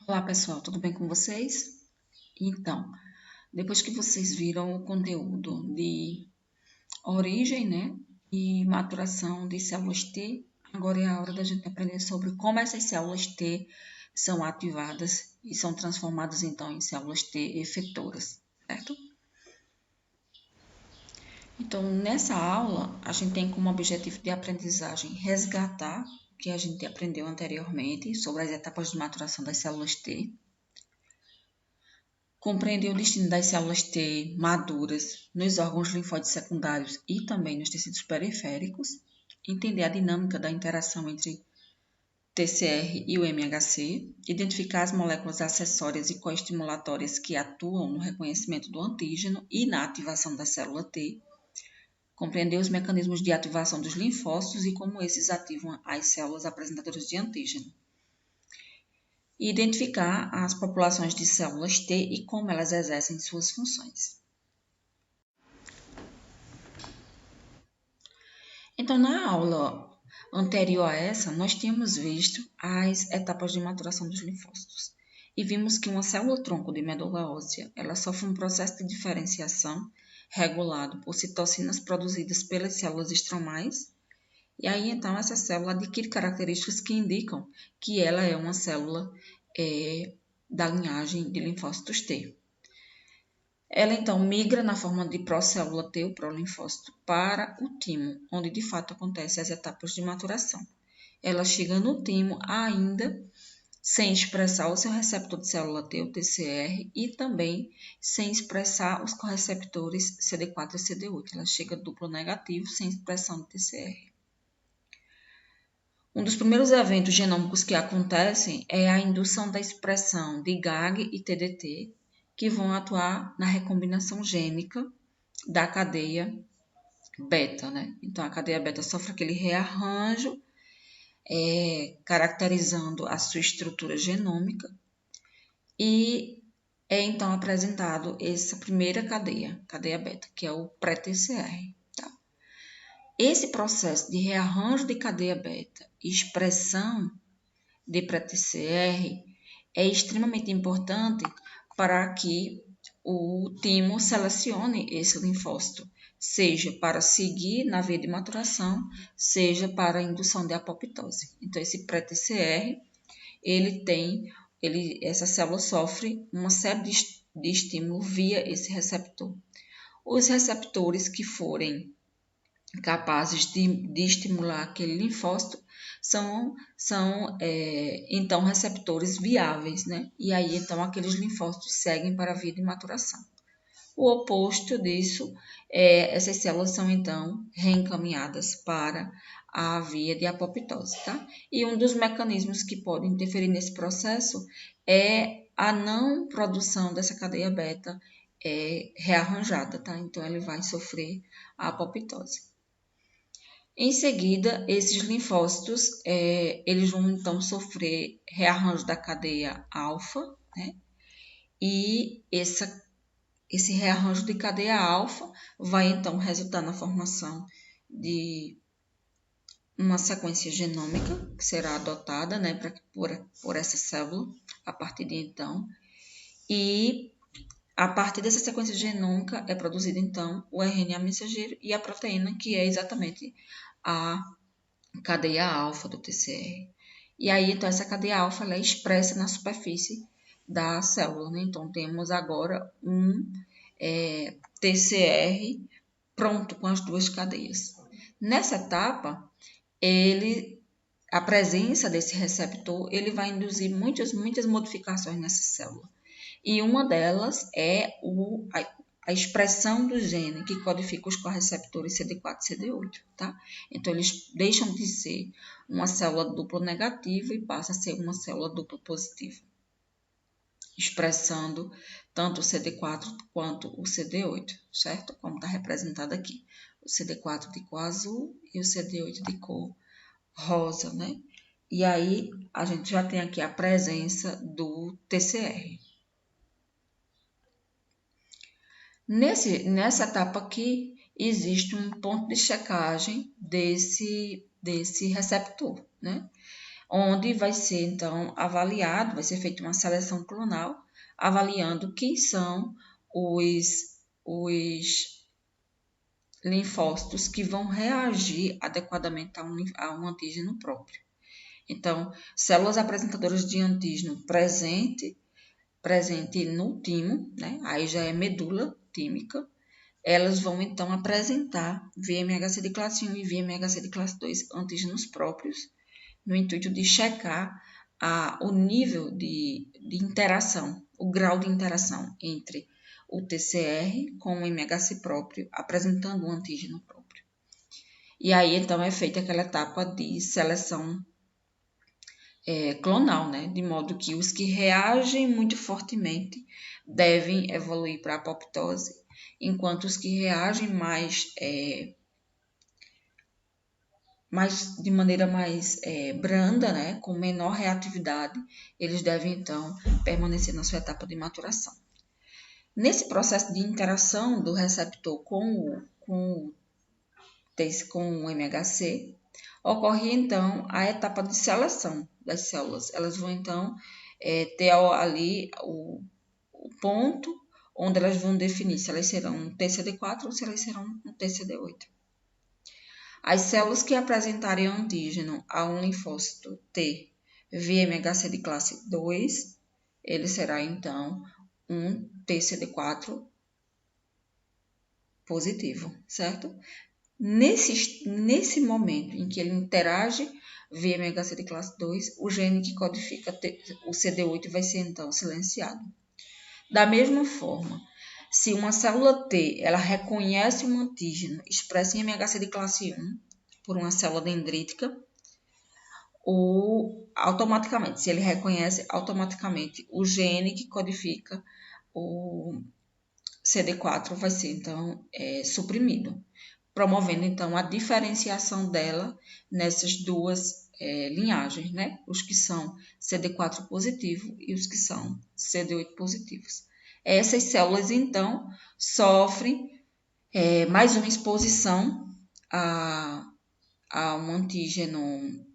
Olá pessoal, tudo bem com vocês? Então, depois que vocês viram o conteúdo de origem, né, e maturação de células T, agora é a hora da gente aprender sobre como essas células T são ativadas e são transformadas então em células T efetoras, certo? Então, nessa aula, a gente tem como objetivo de aprendizagem resgatar o que a gente aprendeu anteriormente sobre as etapas de maturação das células T, compreender o destino das células T maduras nos órgãos linfóides secundários e também nos tecidos periféricos, entender a dinâmica da interação entre TCR e o MHC, identificar as moléculas acessórias e coestimulatórias que atuam no reconhecimento do antígeno e na ativação da célula T, compreender os mecanismos de ativação dos linfócitos e como esses ativam as células apresentadoras de antígeno. E identificar as populações de células T e como elas exercem suas funções. Então, na aula anterior a essa, nós tínhamos visto as etapas de maturação dos linfócitos e vimos que uma célula-tronco de medula óssea, ela sofre um processo de diferenciação regulado por citocinas produzidas pelas células estromais, e aí então essa célula adquire características que indicam que ela é uma célula da linhagem de linfócitos T. Ela então migra na forma de procélula T, o prolinfócito, para o timo, onde de fato acontecem as etapas de maturação. Ela chega no timo ainda sem expressar o seu receptor de célula T, o TCR, e também sem expressar os correceptores CD4 e CD8. Ela chega duplo negativo, sem expressão do TCR. Um dos primeiros eventos genômicos que acontecem é a indução da expressão de GAG e TDT, que vão atuar na recombinação gênica da cadeia beta, né? Então, a cadeia beta sofre aquele rearranjo, caracterizando a sua estrutura genômica, e é então apresentado essa primeira cadeia beta, que é o pré-TCR. Tá? Esse processo de rearranjo de cadeia beta e expressão de pré-TCR é extremamente importante para que o timo selecione esse linfócito, seja para seguir na via de maturação, seja para a indução de apoptose. Então, esse pré-TCR, essa célula sofre uma série de estímulo via esse receptor. Os receptores que forem capazes de estimular aquele linfócito são então receptores viáveis, né? E aí então aqueles linfócitos seguem para a via de maturação. O oposto disso essas células são então reencaminhadas para a via de apoptose, tá? E um dos mecanismos que podem interferir nesse processo é a não produção dessa cadeia beta rearranjada, tá? Então ele vai sofrer a apoptose. Em seguida, esses linfócitos, eles vão então sofrer rearranjo da cadeia alfa, né? E esse rearranjo de cadeia alfa vai então resultar na formação de uma sequência genômica que será adotada, né, por essa célula a partir de então. E a partir dessa sequência genômica é produzido então o RNA mensageiro e a proteína, que é exatamente a cadeia alfa do TCR. E aí, então, essa cadeia alfa ela é expressa na superfície da célula, né? Então, temos agora um TCR pronto com as duas cadeias. Nessa etapa, a presença desse receptor, ele vai induzir muitas modificações nessa célula. E uma delas é a expressão do gene que codifica os correceptores CD4 e CD8, tá? Então, eles deixam de ser uma célula duplo negativa e passam a ser uma célula duplo positiva, expressando tanto o CD4 quanto o CD8, certo? Como está representado aqui. O CD4 de cor azul e o CD8 de cor rosa, né? E aí, a gente já tem aqui a presença do TCR. Nessa etapa aqui, existe um ponto de checagem desse receptor, né? onde vai ser, então, avaliado, vai ser feita uma seleção clonal, avaliando quem são os linfócitos que vão reagir adequadamente a um antígeno próprio. Então, células apresentadoras de antígeno presente no timo, né? Aí já é medula tímica, elas vão então apresentar VMHC de classe 1 e VMHC de classe 2 antígenos próprios, no intuito de checar o nível de interação, o grau de interação entre o TCR com o MHC próprio, apresentando um antígeno próprio. E aí, então, é feita aquela etapa de seleção clonal, né? De modo que os que reagem muito fortemente devem evoluir para a apoptose, enquanto os que reagem de maneira mais branda, né? Com menor reatividade, eles devem, então, permanecer na sua etapa de maturação. Nesse processo de interação do receptor com o MHC, ocorre, então, a etapa de seleção das células. Elas vão, então, ter ali o ponto onde elas vão definir se elas serão um TCD4 ou se elas serão um TCD8. As células que apresentarem antígeno a um linfócito T VMHC de classe 2, ele será, então, um TCD4 positivo, certo? Nesse momento em que ele interage VMHC de classe 2, o gene que codifica o CD8 vai ser, então, silenciado. Da mesma forma, se uma célula T ela reconhece um antígeno expresso em MHC de classe 1 por uma célula dendrítica, automaticamente, se ele reconhece, automaticamente o gene que codifica o CD4 vai ser, então, suprimido, promovendo, então, a diferenciação dela nessas duas linhagens, né? Os que são CD4 positivo e os que são CD8 positivos. Essas células, então, sofrem mais uma exposição a um antígeno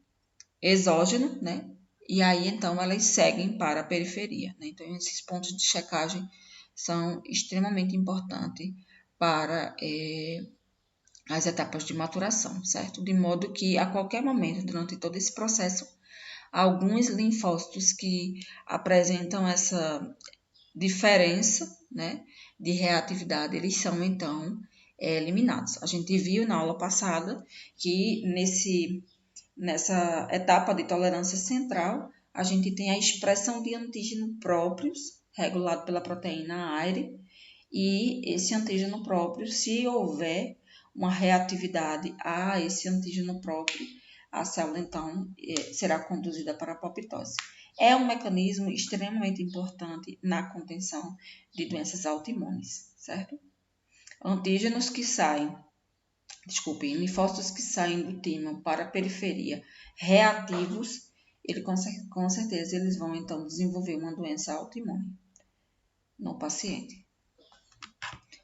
exógeno, né? E aí, então, elas seguem para a periferia, né? Então, esses pontos de checagem são extremamente importantes para as etapas de maturação, certo? De modo que, a qualquer momento, durante todo esse processo, alguns linfócitos que apresentam essa diferença, né, de reatividade, eles são, então, eliminados. A gente viu na aula passada que nessa etapa de tolerância central, a gente tem a expressão de antígeno próprios, regulado pela proteína AIRE, e esse antígeno próprio, se houver uma reatividade a esse antígeno próprio, a célula, então, será conduzida para a apoptose. É um mecanismo extremamente importante na contenção de doenças autoimunes, certo? Linfócitos que saem do timo para a periferia reativos, com certeza eles vão, então, desenvolver uma doença autoimune no paciente.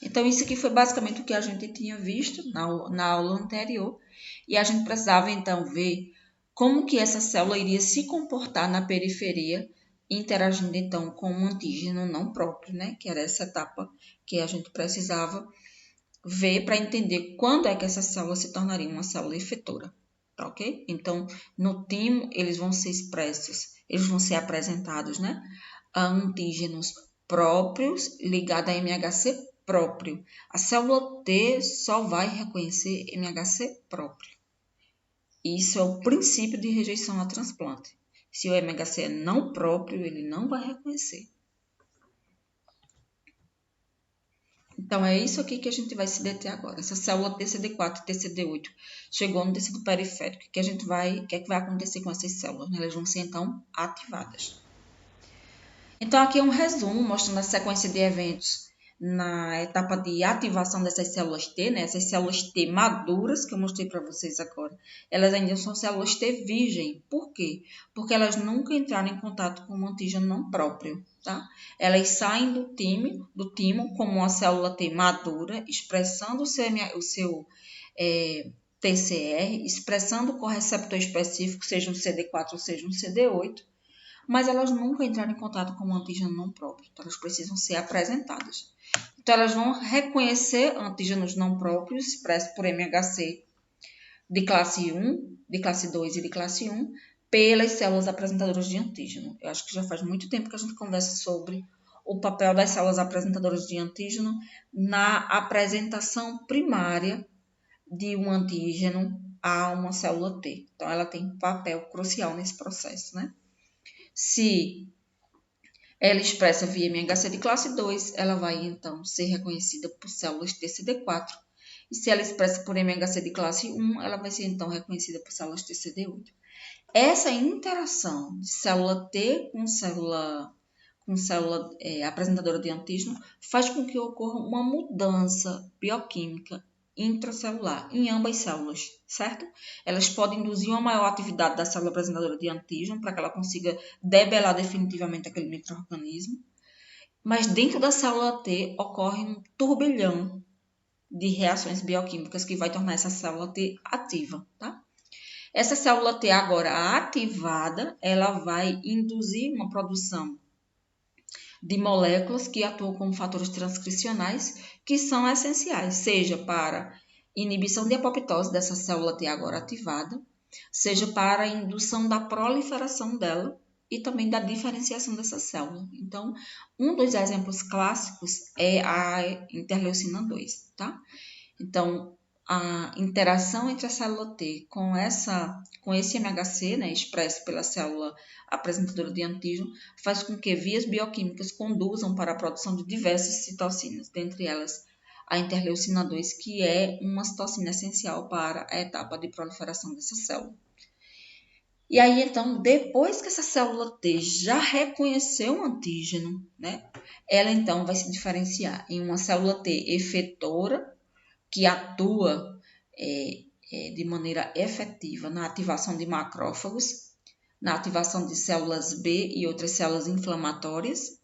Então, isso aqui foi basicamente o que a gente tinha visto na aula anterior, e a gente precisava, então, ver como que essa célula iria se comportar na periferia, interagindo, então, com um antígeno não próprio, né? Que era essa etapa que a gente precisava ver para entender quando é que essa célula se tornaria uma célula efetora, tá ok? Então, no timo, eles vão ser apresentados, né? A antígenos próprios ligados a MHC próprio. A célula T só vai reconhecer MHC próprio. Isso é o princípio de rejeição a transplante. Se o MHC é não próprio, ele não vai reconhecer. Então, é isso aqui que a gente vai se deter agora. Essa célula TCD4 e TCD8 chegou no tecido periférico. O que é que vai acontecer com essas células? Elas vão ser, então, ativadas. Então, aqui é um resumo mostrando a sequência de eventos na etapa de ativação dessas células T, né? Essas células T maduras que eu mostrei para vocês agora, elas ainda são células T virgem. Por quê? Porque elas nunca entraram em contato com um antígeno não próprio, tá? Elas saem do timo como uma célula T madura, expressando o seu TCR, expressando o correceptor específico, seja um CD4 ou seja um CD8, mas elas nunca entraram em contato com um antígeno não próprio, então elas precisam ser apresentadas. Então, elas vão reconhecer antígenos não próprios, expressos por MHC de classe 1, de classe 2 e de classe 1, pelas células apresentadoras de antígeno. Eu acho que já faz muito tempo que a gente conversa sobre o papel das células apresentadoras de antígeno na apresentação primária de um antígeno a uma célula T. Então, ela tem um papel crucial nesse processo, né? Se ela expressa via MHC de classe 2, ela vai, então, ser reconhecida por células TCD4. E se ela expressa por MHC de classe 1, ela vai ser, então, reconhecida por células TCD8. Essa interação de célula T com célula apresentadora de antígeno faz com que ocorra uma mudança bioquímica intracelular em ambas células, certo? Elas podem induzir uma maior atividade da célula apresentadora de antígeno para que ela consiga debelar definitivamente aquele micro-organismo, mas dentro da célula T ocorre um turbilhão de reações bioquímicas que vai tornar essa célula T ativa, tá? Essa célula T agora ativada, ela vai induzir uma produção de moléculas que atuam como fatores transcricionais, que são essenciais, seja para inibição de apoptose dessa célula T agora ativada, seja para a indução da proliferação dela e também da diferenciação dessa célula. Então, um dos exemplos clássicos é a interleucina 2, tá? Então, a interação entre a célula T com esse MHC, né, expresso pela célula apresentadora de antígeno, faz com que vias bioquímicas conduzam para a produção de diversas citocinas, dentre elas a interleucina 2, que é uma citocina essencial para a etapa de proliferação dessa célula. E aí, então, depois que essa célula T já reconheceu um antígeno, né, ela então vai se diferenciar em uma célula T efetora, que atua de maneira efetiva na ativação de macrófagos, na ativação de células B e outras células inflamatórias,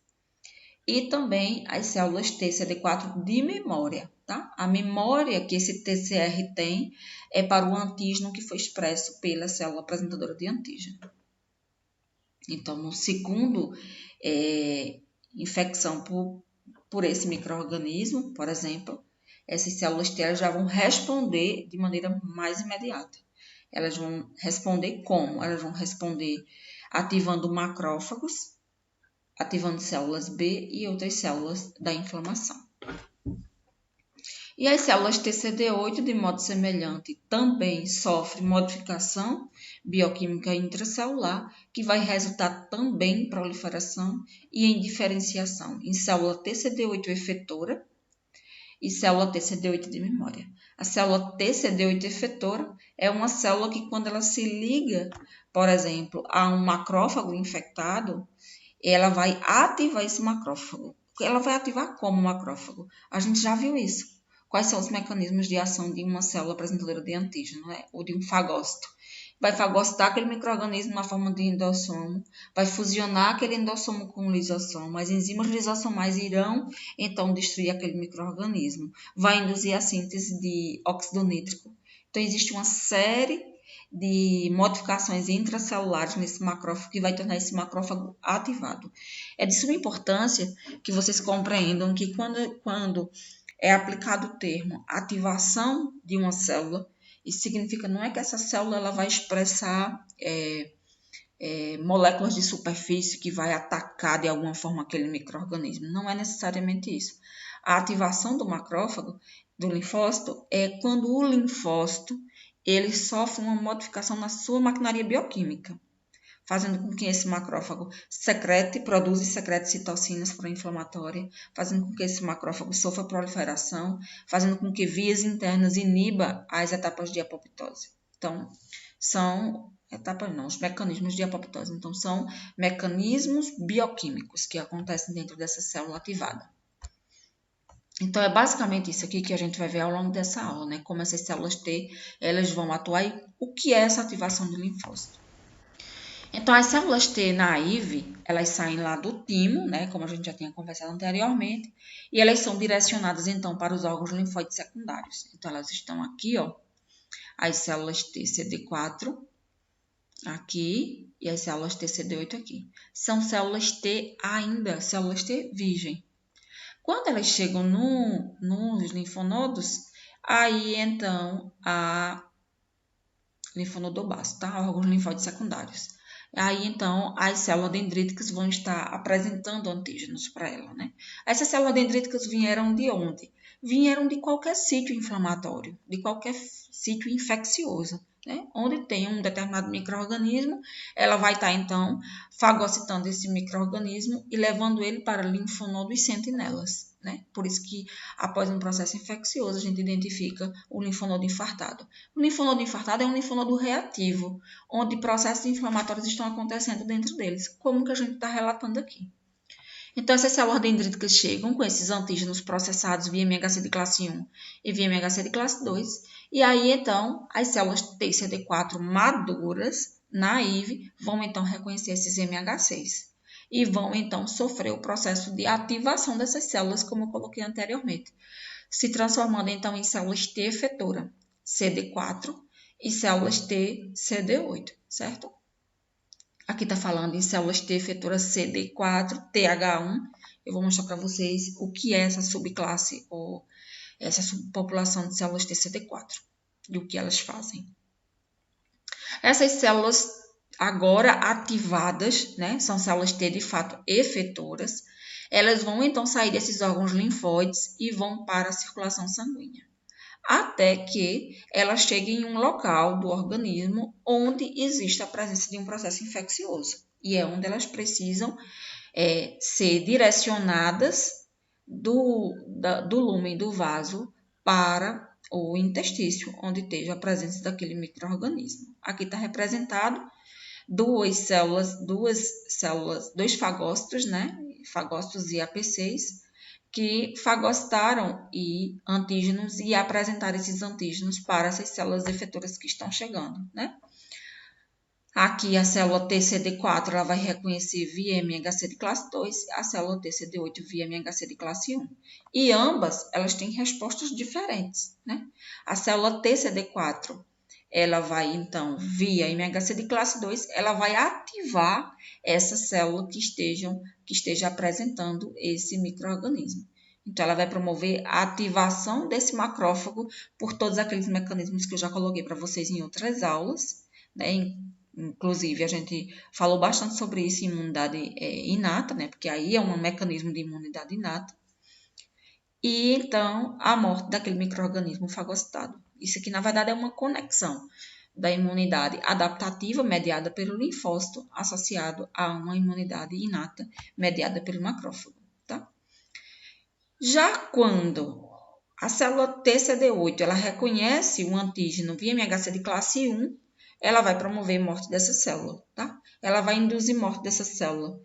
e também as células T CD4 de memória, tá? A memória que esse TCR tem é para o antígeno que foi expresso pela célula apresentadora de antígeno. Então, no segundo infecção por esse micro-organismo, por exemplo, essas células T já vão responder de maneira mais imediata. Elas vão responder como? Elas vão responder ativando macrófagos, ativando células B e outras células da inflamação. E as células TCD8, de modo semelhante, também sofrem modificação bioquímica intracelular, que vai resultar também em proliferação e em diferenciação em célula TCD8 efetora e célula TCD8 de memória. A célula TCD8 efetora é uma célula que, quando ela se liga, por exemplo, a um macrófago infectado, ela vai ativar esse macrófago. Ela vai ativar como macrófago? A gente já viu isso. Quais são os mecanismos de ação de uma célula apresentadora de antígeno, né? Ou de um fagócito? Vai fagocitar aquele micro-organismo na forma de endossomo, vai fusionar aquele endossomo com o lisossomo, as enzimas lisossomais irão, então, destruir aquele micro-organismo, vai induzir a síntese de óxido nítrico. Então, existe uma série de modificações intracelulares nesse macrófago que vai tornar esse macrófago ativado. É de suma importância que vocês compreendam que quando é aplicado o termo ativação de uma célula, isso significa não é que essa célula ela vai expressar moléculas de superfície que vai atacar de alguma forma aquele micro-organismo. Não é necessariamente isso. A ativação do macrófago, do linfócito, é quando o linfócito ele sofre uma modificação na sua maquinaria bioquímica, fazendo com que esse macrófago produza e secrete citocinas pró-inflamatórias, fazendo com que esse macrófago sofra proliferação, fazendo com que vias internas iniba as etapas de apoptose. Então, os mecanismos de apoptose. Então, são mecanismos bioquímicos que acontecem dentro dessa célula ativada. Então, é basicamente isso aqui que a gente vai ver ao longo dessa aula, né? Como essas células T, elas vão atuar e o que é essa ativação do linfócito. Então, as células T naive, elas saem lá do timo, né, como a gente já tinha conversado anteriormente, e elas são direcionadas, então, para os órgãos linfóides secundários. Então, elas estão aqui, ó, as células TCD4 aqui e as células TCD8 aqui. São células T ainda, células T virgem. Quando elas chegam nos linfonodos, aí então a linfonodobasto, tá? Órgãos linfóides secundários. Aí então as células dendríticas vão estar apresentando antígenos para ela, né? Essas células dendríticas vieram de onde? Vieram de qualquer sítio inflamatório, de qualquer sítio infeccioso, né? Onde tem um determinado micro-organismo, ela vai estar então fagocitando esse micro-organismo e levando ele para linfonodos sentinelas, né? Por isso que após um processo infeccioso a gente identifica o linfonodo infartado. O linfonodo infartado é um linfonodo reativo, onde processos inflamatórios estão acontecendo dentro deles, como que a gente está relatando aqui. Então, essas células dendríticas chegam com esses antígenos processados via MHC de classe 1 e via MHC de classe 2, e aí, então, as células TCD4 maduras, naive, vão, então, reconhecer esses MHCs e vão, então, sofrer o processo de ativação dessas células, como eu coloquei anteriormente, se transformando, então, em células T efetora, CD4, e células T CD8, certo? Aqui está falando em células T efetora CD4, TH1. Eu vou mostrar para vocês o que é essa subclasse ou essa subpopulação de células TCD4 e o que elas fazem. Essas células agora ativadas, né, são células T de fato efetoras, elas vão então sair desses órgãos linfóides e vão para a circulação sanguínea, até que elas cheguem em um local do organismo onde existe a presença de um processo infeccioso. E é onde elas precisam ser direcionadas do lúmen do vaso para o intestício, onde esteja a presença daquele micro-organismo. Aqui está representado dois fagócitos, né? Fagócitos e APCs, que fagocitaram antígenos e apresentaram esses antígenos para essas células efetoras que estão chegando, né? Aqui a célula TCD4 ela vai reconhecer via MHC de classe 2, a célula TCD8 via MHC de classe 1. E ambas elas têm respostas diferentes, né? A célula TCD4 ela vai então via MHC de classe 2, ela vai ativar essa célula que esteja apresentando esse micro-organismo. Então, ela vai promover a ativação desse macrófago por todos aqueles mecanismos que eu já coloquei para vocês em outras aulas, né? Inclusive, a gente falou bastante sobre isso em imunidade inata, né? Porque aí é um mecanismo de imunidade inata. E, então, a morte daquele micro-organismo fagocitado. Isso aqui, na verdade, é uma conexão da imunidade adaptativa mediada pelo linfócito associado a uma imunidade inata mediada pelo macrófago, tá? Já quando a célula TCD8 ela reconhece um antígeno via MHC de classe 1, ela vai promover morte dessa célula, tá? Ela vai induzir morte dessa célula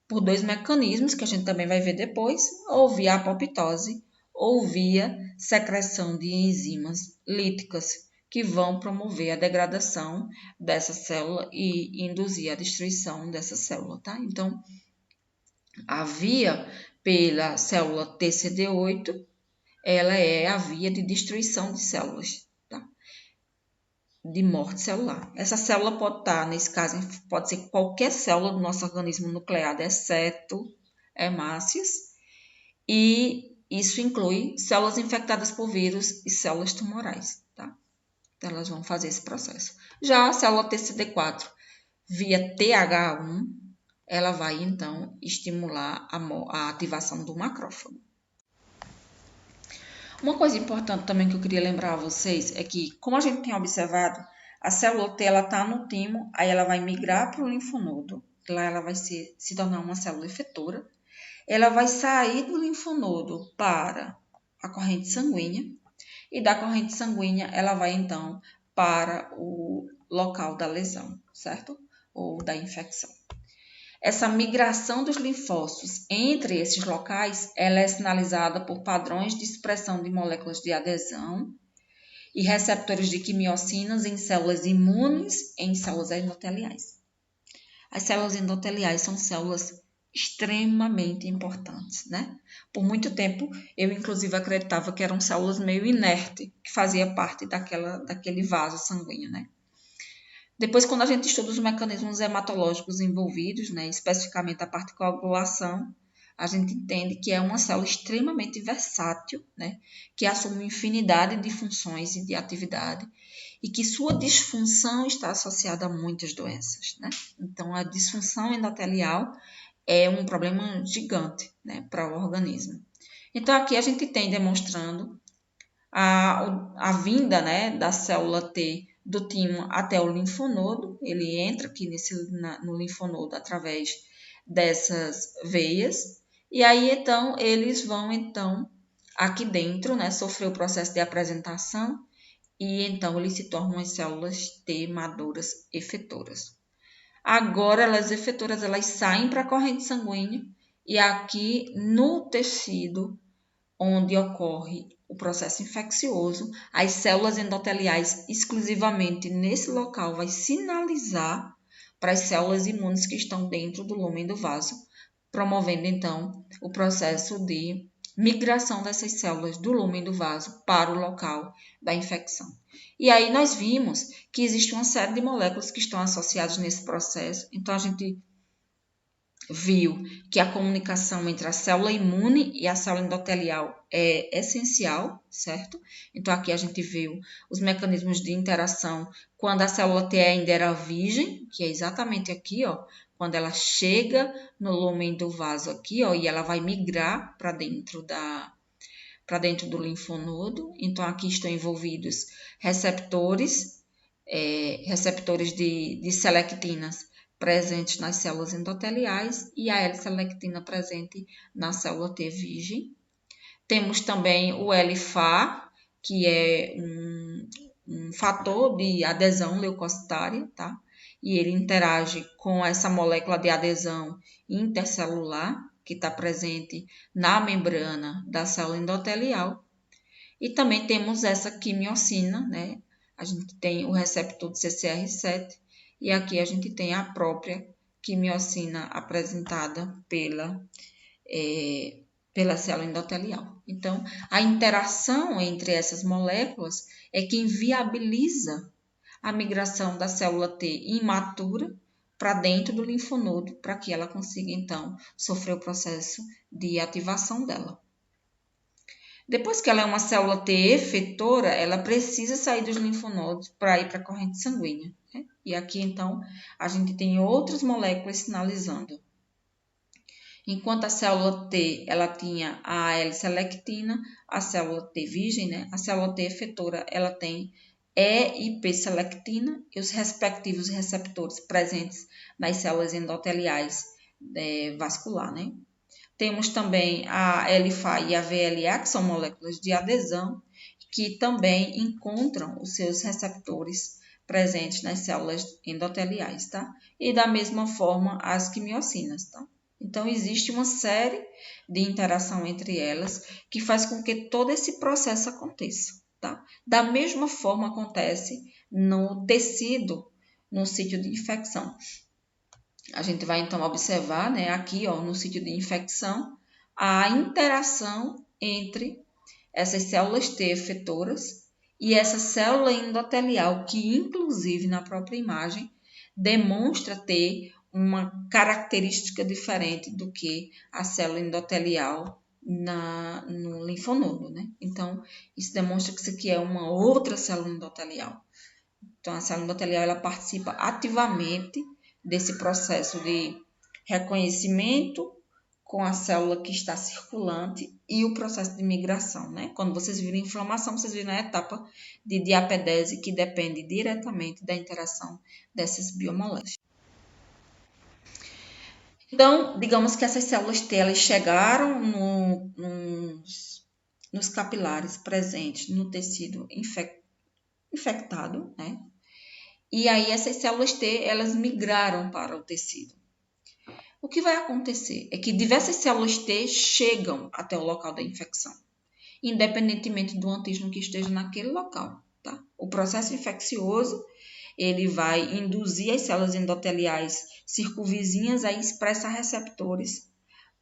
por dois mecanismos que a gente também vai ver depois, ou via apoptose, ou via secreção de enzimas líticas que vão promover a degradação dessa célula e induzir a destruição dessa célula, tá? Então, a via pela célula TCD8, ela é a via de destruição de células, tá? De morte celular. Essa célula pode estar, nesse caso, pode ser qualquer célula do nosso organismo nucleado, exceto hemácias, e isso inclui células infectadas por vírus e células tumorais, tá? Então, elas vão fazer esse processo. Já a célula TCD4, via TH1, ela vai, então, estimular a ativação do macrófago. Uma coisa importante também que eu queria lembrar a vocês é que, como a gente tem observado, a célula T está no timo, aí ela vai migrar para o linfonodo, lá ela vai se tornar uma célula efetora, ela vai sair do linfonodo para a corrente sanguínea, e da corrente sanguínea ela vai, então, para o local da lesão, certo? Ou da infecção. Essa migração dos linfócitos entre esses locais, ela é sinalizada por padrões de expressão de moléculas de adesão e receptores de quimiocinas em células imunes e em células endoteliais. As células endoteliais são células extremamente importantes, né? Por muito tempo, eu inclusive acreditava que eram células meio inertes, que fazia parte daquele vaso sanguíneo, né? Depois, quando a gente estuda os mecanismos hematológicos envolvidos, né, especificamente a parte de coagulação, a gente entende que é uma célula extremamente versátil, né, que assume uma infinidade de funções e de atividade, e que sua disfunção está associada a muitas doenças, né? Então, a disfunção endotelial é um problema gigante, né, para o organismo. Então, aqui a gente tem demonstrando a vinda, né, da célula T do timo até o linfonodo. Ele entra aqui no linfonodo através dessas veias. E aí, então, eles vão, então, aqui dentro, né, sofrer o processo de apresentação e, então, eles se tornam as células T maduras efetoras. Agora, elas efetoras, elas saem para a corrente sanguínea e aqui no tecido onde ocorre o processo infeccioso, as células endoteliais exclusivamente nesse local vai sinalizar para as células imunes que estão dentro do lúmen do vaso, promovendo então o processo de migração dessas células do lúmen do vaso para o local da infecção. E aí nós vimos que existe uma série de moléculas que estão associadas nesse processo, então a gente viu que a comunicação entre a célula imune e a célula endotelial é essencial, certo? Então, aqui a gente viu os mecanismos de interação quando a célula T ainda era virgem, que é exatamente aqui, ó, quando ela chega no lúmen do vaso aqui, ó, e ela vai migrar para dentro do linfonodo. Então, aqui estão envolvidos receptores de selectinas presentes nas células endoteliais e a L-selectina presente na célula T virgem. Temos também o LFA, que é um fator de adesão leucocitária, tá? E ele interage com essa molécula de adesão intercelular, que está presente na membrana da célula endotelial. E também temos essa quimiocina, né? A gente tem o receptor de CCR7 e aqui a gente tem a própria quimiocina apresentada pela célula endotelial. Então, a interação entre essas moléculas é que inviabiliza a migração da célula T imatura para dentro do linfonodo, para que ela consiga, então, sofrer o processo de ativação dela. Depois que ela é uma célula T efetora, ela precisa sair dos linfonodos para ir para a corrente sanguínea, né? E aqui, então, a gente tem outras moléculas sinalizando. Enquanto a célula T, ela tinha a L-selectina, a célula T virgem, né? A célula T efetora, ela tem E e P-selectina e os respectivos receptores presentes nas células endoteliais vascular, né? Temos também a LFA e a VLA, que são moléculas de adesão, que também encontram os seus receptores presentes nas células endoteliais, tá? E da mesma forma as quimiocinas, tá? Então, existe uma série de interação entre elas que faz com que todo esse processo aconteça, tá? Da mesma forma acontece no tecido, no sítio de infecção. A gente vai então observar, né, aqui, ó, no sítio de infecção, a interação entre essas células T efetoras e essa célula endotelial, que inclusive na própria imagem demonstra ter uma característica diferente do que a célula endotelial no linfonodo, né? Então, isso demonstra que isso aqui é uma outra célula endotelial. Então, a célula endotelial, ela participa ativamente desse processo de reconhecimento com a célula que está circulante e o processo de migração, né? Quando vocês viram inflamação, vocês viram a etapa de diapedese, que depende diretamente da interação dessas biomoléculas. Então, digamos que essas células T, elas chegaram nos capilares presentes no tecido infectado, né? E aí essas células T, elas migraram para o tecido. O que vai acontecer é que diversas células T chegam até o local da infecção, independentemente do antígeno que esteja naquele local, tá? O processo infeccioso, ele vai induzir as células endoteliais circunvizinhas a expressar receptores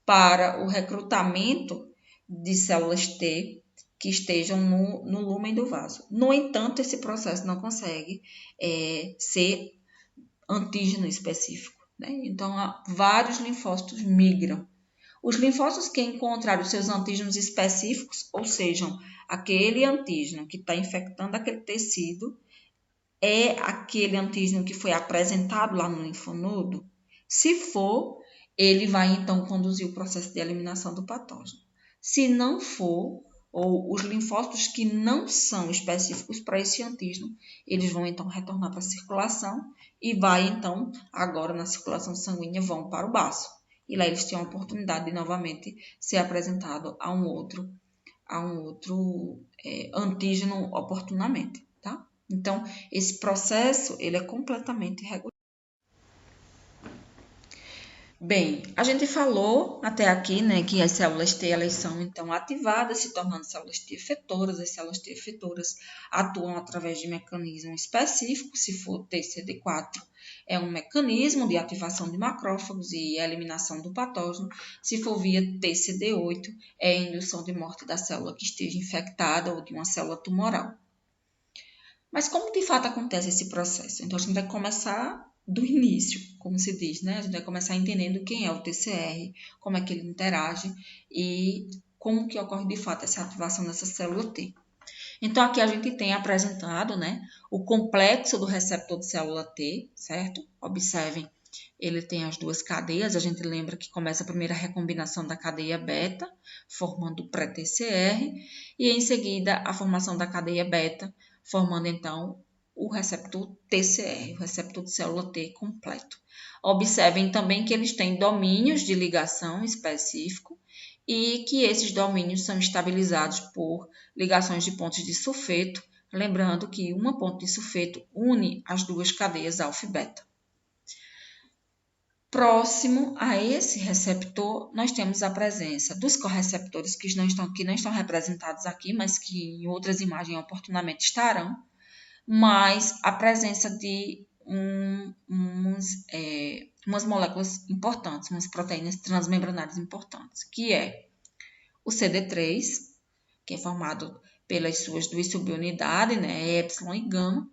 para o recrutamento de células T que estejam no lúmen do vaso. No entanto, esse processo não consegue ser antígeno específico, né? Então, vários linfócitos migram. Os linfócitos que encontraram seus antígenos específicos, ou seja, aquele antígeno que está infectando aquele tecido, é aquele antígeno que foi apresentado lá no linfonodo? Se for, ele vai então conduzir o processo de eliminação do patógeno. Se não for, ou os linfócitos que não são específicos para esse antígeno, eles vão então retornar para a circulação e vai então, agora na circulação sanguínea, vão para o baço. E lá eles têm a oportunidade de novamente ser apresentado a um outro antígeno oportunamente, tá? Então, esse processo, ele é completamente regular. Bem, a gente falou até aqui, né, que as células T, elas são, então, ativadas, se tornando células T efetoras. As células T efetoras atuam através de mecanismos específicos. Se for TCD4, é um mecanismo de ativação de macrófagos e eliminação do patógeno. Se for via TCD8, é a indução de morte da célula que esteja infectada ou de uma célula tumoral. Mas como de fato acontece esse processo? Então, a gente vai começar do início, como se diz, né? A gente vai começar entendendo quem é o TCR, como é que ele interage e como que ocorre de fato essa ativação dessa célula T. Então, aqui a gente tem apresentado, né, o complexo do receptor de célula T, certo? Observem, ele tem as duas cadeias. A gente lembra que começa a primeira recombinação da cadeia beta, formando o pré-TCR, e em seguida a formação da cadeia beta, formando então o receptor TCR, o receptor de célula T completo. Observem também que eles têm domínios de ligação específico e que esses domínios são estabilizados por ligações de pontos de sulfeto, lembrando que uma ponte de sulfeto une as duas cadeias alfa e beta. Próximo a esse receptor, nós temos a presença dos correceptores que não estão representados aqui, mas que em outras imagens oportunamente estarão, mas a presença de umas moléculas importantes, umas proteínas transmembranárias importantes, que é o CD3, que é formado pelas suas duas subunidades, né, epsilon e gama,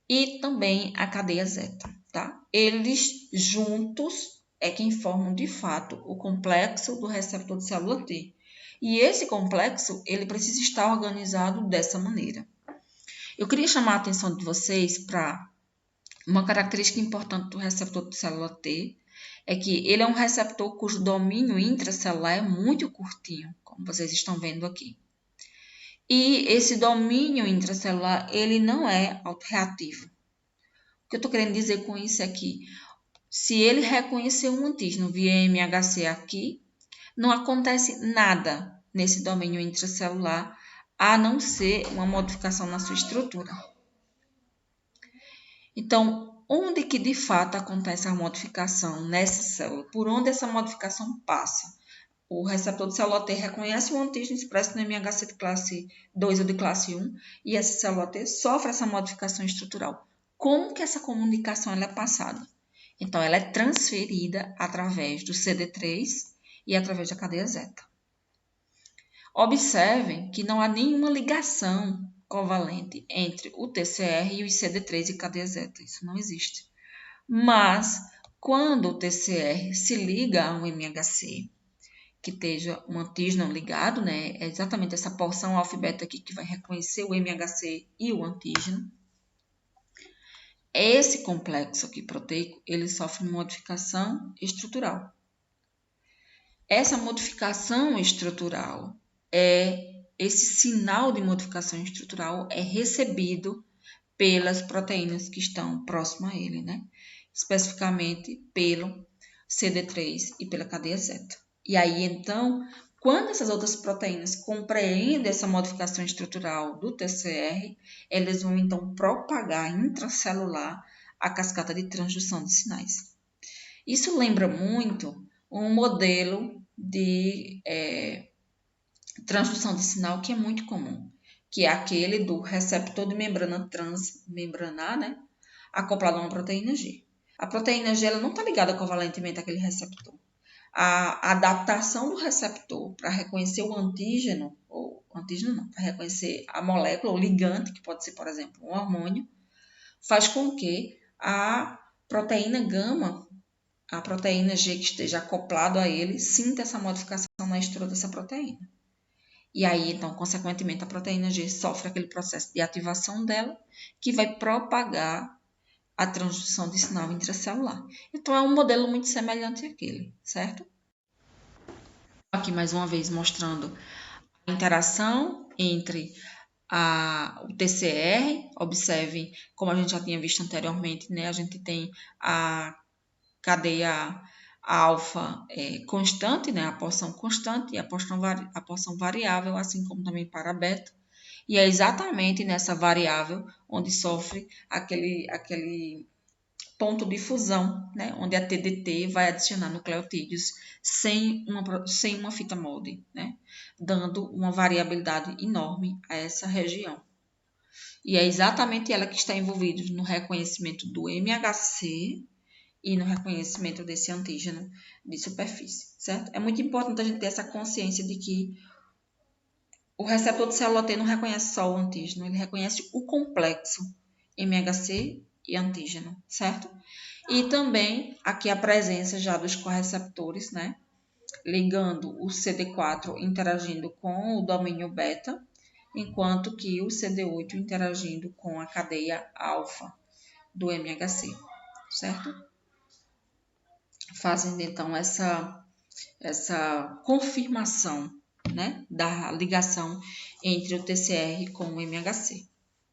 e também a cadeia zeta, tá? Eles juntos é quem formam de fato o complexo do receptor de célula T. E esse complexo, ele precisa estar organizado dessa maneira. Eu queria chamar a atenção de vocês para uma característica importante do receptor de célula T, é que ele é um receptor cujo domínio intracelular é muito curtinho, como vocês estão vendo aqui. E esse domínio intracelular, ele não é autorreativo. O que eu estou querendo dizer com isso é que, se ele reconhecer um antígeno via MHC aqui, não acontece nada nesse domínio intracelular, a não ser uma modificação na sua estrutura. Então, onde que de fato acontece a modificação nessa célula? Por onde essa modificação passa? O receptor de célula T reconhece o antígeno expresso no MHC de classe 2 ou de classe 1 e essa célula T sofre essa modificação estrutural. Como que essa comunicação ela é passada? Então, ela é transferida através do CD3 e através da cadeia zeta. Observem que não há nenhuma ligação covalente entre o TCR e o CD3 e cadeia zeta. Isso não existe. Mas, quando o TCR se liga a um MHC, que esteja um antígeno ligado, né? É exatamente essa porção alfa e beta aqui que vai reconhecer o MHC e o antígeno. Esse complexo aqui proteico, ele sofre modificação estrutural. Essa modificação estrutural esse sinal de modificação estrutural é recebido pelas proteínas que estão próximas a ele, né? Especificamente pelo CD3 e pela cadeia zeta. E aí, então, quando essas outras proteínas compreendem essa modificação estrutural do TCR, elas vão, então, propagar intracelular a cascata de transdução de sinais. Isso lembra muito um modelo de transdução de sinal que é muito comum, que é aquele do receptor de membrana transmembranar, né? acoplado a uma proteína G. A proteína G ela não está ligada covalentemente àquele receptor. A adaptação do receptor para reconhecer o antígeno, ou antígeno não, para reconhecer a molécula, o ligante, que pode ser, por exemplo, um hormônio, faz com que a proteína gama, a proteína G que esteja acoplado a ele, sinta essa modificação na estrutura dessa proteína. E aí, então, consequentemente, a proteína G sofre aquele processo de ativação dela, que vai propagar a transdução de sinal intracelular. Então, é um modelo muito semelhante àquele, certo? Aqui, mais uma vez, mostrando a interação entre o TCR. Observe, como a gente já tinha visto anteriormente, né? A gente tem a cadeia alfa constante, né? A porção constante e a porção variável, assim como também para beta. E é exatamente nessa variável onde sofre aquele ponto de fusão, né? Onde a TDT vai adicionar nucleotídeos sem uma fita molde, né? Dando uma variabilidade enorme a essa região. E é exatamente ela que está envolvida no reconhecimento do MHC e no reconhecimento desse antígeno de superfície, certo? É muito importante a gente ter essa consciência de que o receptor de célula T não reconhece só o antígeno, ele reconhece o complexo MHC e antígeno, certo? E também aqui a presença já dos correceptores, né? Ligando o CD4 interagindo com o domínio beta, enquanto que o CD8 interagindo com a cadeia alfa do MHC, certo? Fazendo então essa confirmação, né, da ligação entre o TCR com o MHC,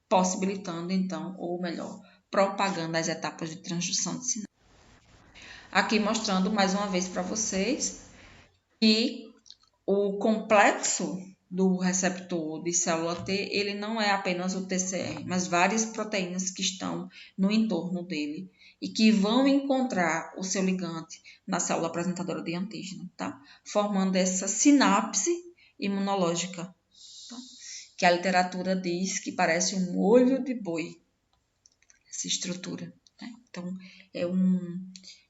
possibilitando então, ou melhor, propagando as etapas de transdução de sinal. Aqui mostrando mais uma vez para vocês que o complexo do receptor de célula T, ele não é apenas o TCR, mas várias proteínas que estão no entorno dele e que vão encontrar o seu ligante na célula apresentadora de antígeno, tá? Formando essa sinapse imunológica, tá? Que a literatura diz que parece um olho de boi, essa estrutura, né? Então,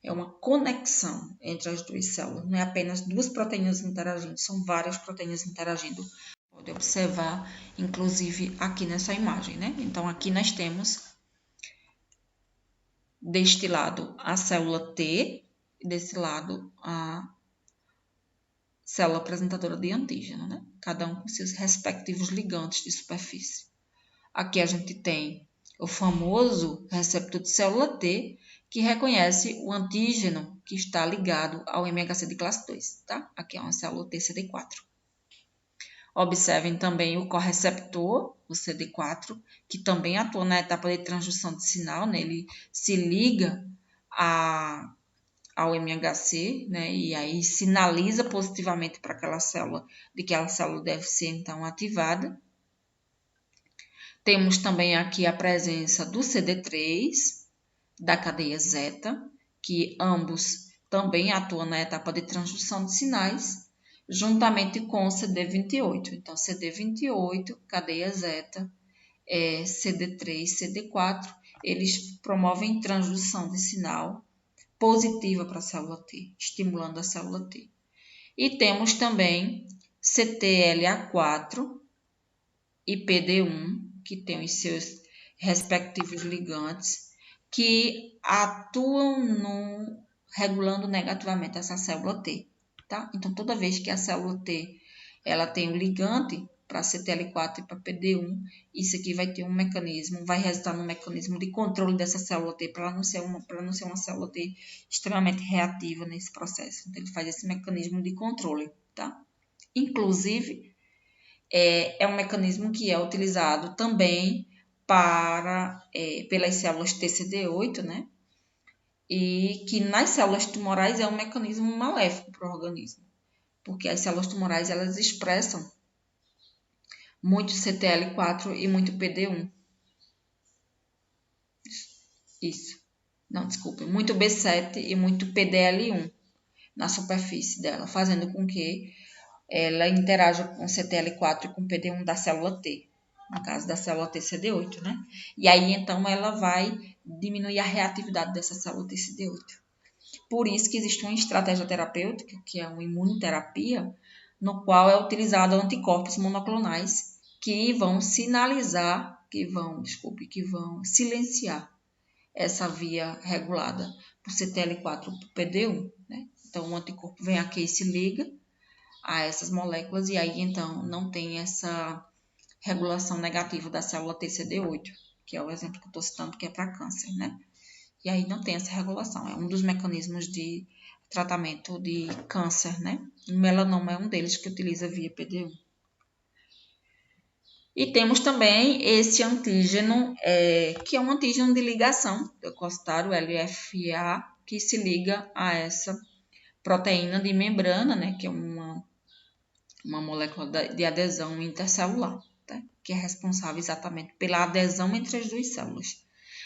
é uma conexão entre as duas células, não é apenas duas proteínas interagindo, são várias proteínas interagindo. Pode observar, inclusive, aqui nessa imagem, né? Então, aqui nós temos, deste lado, a célula T, e desse lado, a célula apresentadora de antígeno, né? Cada um com seus respectivos ligantes de superfície. Aqui a gente tem o famoso receptor de célula T, que reconhece o antígeno que está ligado ao MHC de classe 2, tá? Aqui é uma célula T CD4. Observem também o correceptor, o CD4, que também atua na etapa de transdução de sinal, né? Ele se liga ao MHC, né? E aí sinaliza positivamente para aquela célula de que a célula deve ser então ativada. Temos também aqui a presença do CD3, da cadeia zeta, que ambos também atuam na etapa de transdução de sinais, juntamente com o CD28. Então, CD28, cadeia zeta, CD3, CD4, eles promovem transdução de sinal positiva para a célula T, estimulando a célula T. E temos também CTLA4 e PD1, que tem os seus respectivos ligantes, que atuam regulando negativamente essa célula T, tá? Então, toda vez que a célula T ela tem um ligante para CTL4 e para PD1, isso aqui vai ter um mecanismo, vai resultar num mecanismo de controle dessa célula T, para não ser uma célula T extremamente reativa nesse processo. Então, ele faz esse mecanismo de controle, tá? Inclusive, é um mecanismo que é utilizado também pelas células TCD8, né? E que nas células tumorais é um mecanismo maléfico para o organismo, porque as células tumorais elas expressam muito CTL4 e muito PD1. Isso. Não, desculpe. Muito B7 e muito PDL1 na superfície dela, fazendo com que ela interaja com CTL4 e com PD1 da célula T, no caso da célula TCD8, né? E aí, então, ela vai diminuir a reatividade dessa célula TCD8. Por isso que existe uma estratégia terapêutica, que é uma imunoterapia, no qual é utilizado anticorpos monoclonais que vão sinalizar, que vão silenciar essa via regulada por CTL4 por PD1, né? Então, o anticorpo vem aqui e se liga a essas moléculas e aí, então, não tem essa regulação negativa da célula TCD8, que é o exemplo que eu estou citando, que é para câncer, né? E aí não tem essa regulação. É um dos mecanismos de tratamento de câncer, né? O melanoma é um deles que utiliza via PD1. E temos também esse antígeno, que é um antígeno de ligação do leucocitário, LFA, que se liga a essa proteína de membrana, né? Que é uma molécula de adesão intercelular, tá? Que é responsável exatamente pela adesão entre as duas células.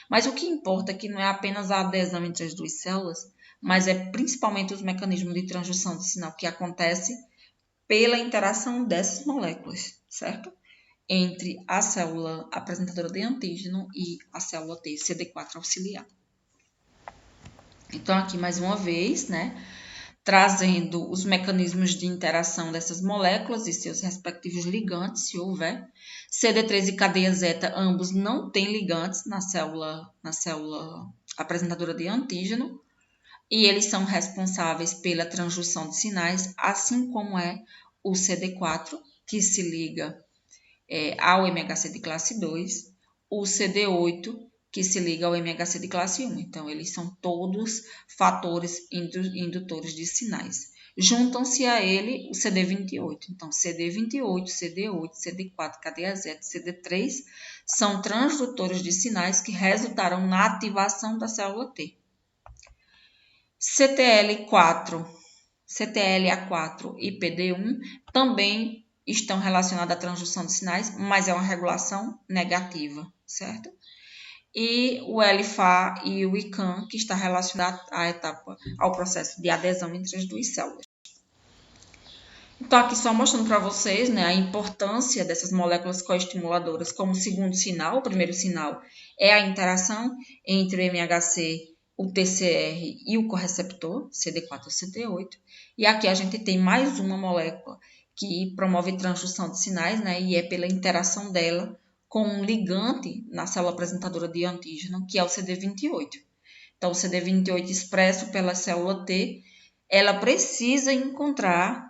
Mas o que importa aqui não é apenas a adesão entre as duas células, mas é principalmente os mecanismos de transdução de sinal que acontece pela interação dessas moléculas, certo? Entre a célula apresentadora de antígeno e a célula T, CD4 auxiliar. Então, aqui mais uma vez, né, trazendo os mecanismos de interação dessas moléculas e seus respectivos ligantes, se houver. CD3 e cadeia zeta, ambos não têm ligantes na célula apresentadora de antígeno, e eles são responsáveis pela transdução de sinais, assim como é o CD4, que se liga ao MHC de classe 2, o CD8, que se liga ao MHC de classe 1. Então, eles são todos fatores indutores de sinais. Juntam-se a ele o CD28. Então, CD28, CD8, CD4, cadeia Z, CD3 são transdutores de sinais que resultaram na ativação da célula T. CTLA4 e PD1 também estão relacionados à transdução de sinais, mas é uma regulação negativa, certo? E o LFA e o ICAM, que está relacionado ao processo de adesão entre as duas células. Então, aqui só mostrando para vocês, né, a importância dessas moléculas coestimuladoras como segundo sinal. O primeiro sinal é a interação entre o MHC, o TCR e o correceptor, CD4 ou CD8. E aqui a gente tem mais uma molécula que promove transdução de sinais, né, e é pela interação dela com um ligante na célula apresentadora de antígeno, que é o CD28. Então, o CD28 expresso pela célula T, ela precisa encontrar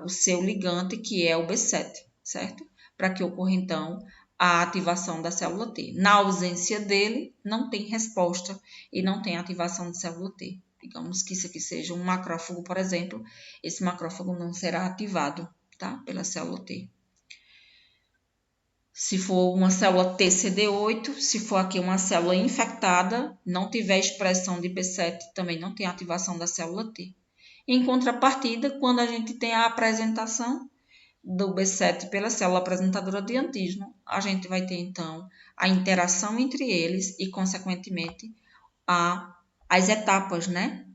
o seu ligante, que é o B7, certo? Para que ocorra, então, a ativação da célula T. Na ausência dele, não tem resposta e não tem ativação de célula T. Digamos que isso aqui seja um macrófago, por exemplo, esse macrófago não será ativado, tá? Pela célula T. Se for uma célula TCD8, se for aqui uma célula infectada, não tiver expressão de B7, também não tem ativação da célula T. Em contrapartida, quando a gente tem a apresentação do B7 pela célula apresentadora de antígeno, a gente vai ter, então, a interação entre eles e, consequentemente, as etapas, né,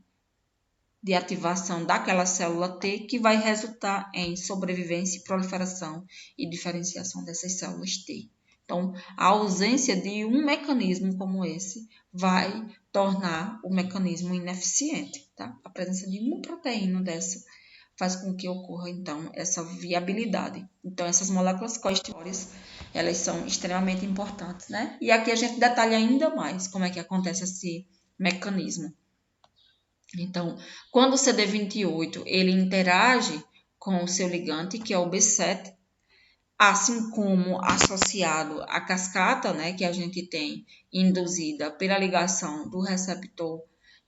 de ativação daquela célula T, que vai resultar em sobrevivência, proliferação e diferenciação dessas células T. Então, a ausência de um mecanismo como esse vai tornar o mecanismo ineficiente, tá? A presença de uma proteína dessa faz com que ocorra, então, essa viabilidade. Então, essas moléculas coestimulares, elas são extremamente importantes, né? E aqui a gente detalha ainda mais como é que acontece esse mecanismo. Então, quando o CD28 ele interage com o seu ligante, que é o B7, assim como associado à cascata, né, que a gente tem induzida pela ligação do receptor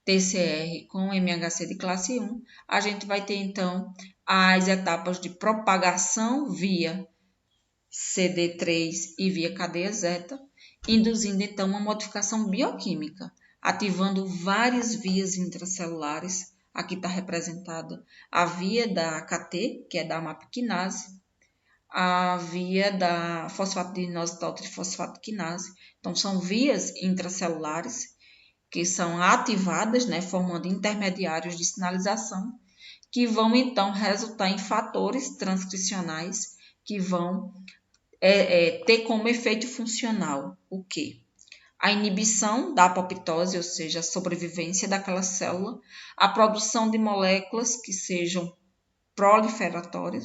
TCR com o MHC de classe 1, a gente vai ter, então, as etapas de propagação via CD3 e via cadeia zeta, induzindo, então, uma modificação bioquímica, ativando várias vias intracelulares. Aqui está representada a via da KT, que é da MAP-quinase, a via da fosfato de inositol trifosfato quinase. Então, são vias intracelulares que são ativadas, né, formando intermediários de sinalização, que vão, então, resultar em fatores transcricionais que vão ter como efeito funcional o quê? a inibição da apoptose, ou seja, a sobrevivência daquela célula, a produção de moléculas que sejam proliferadoras,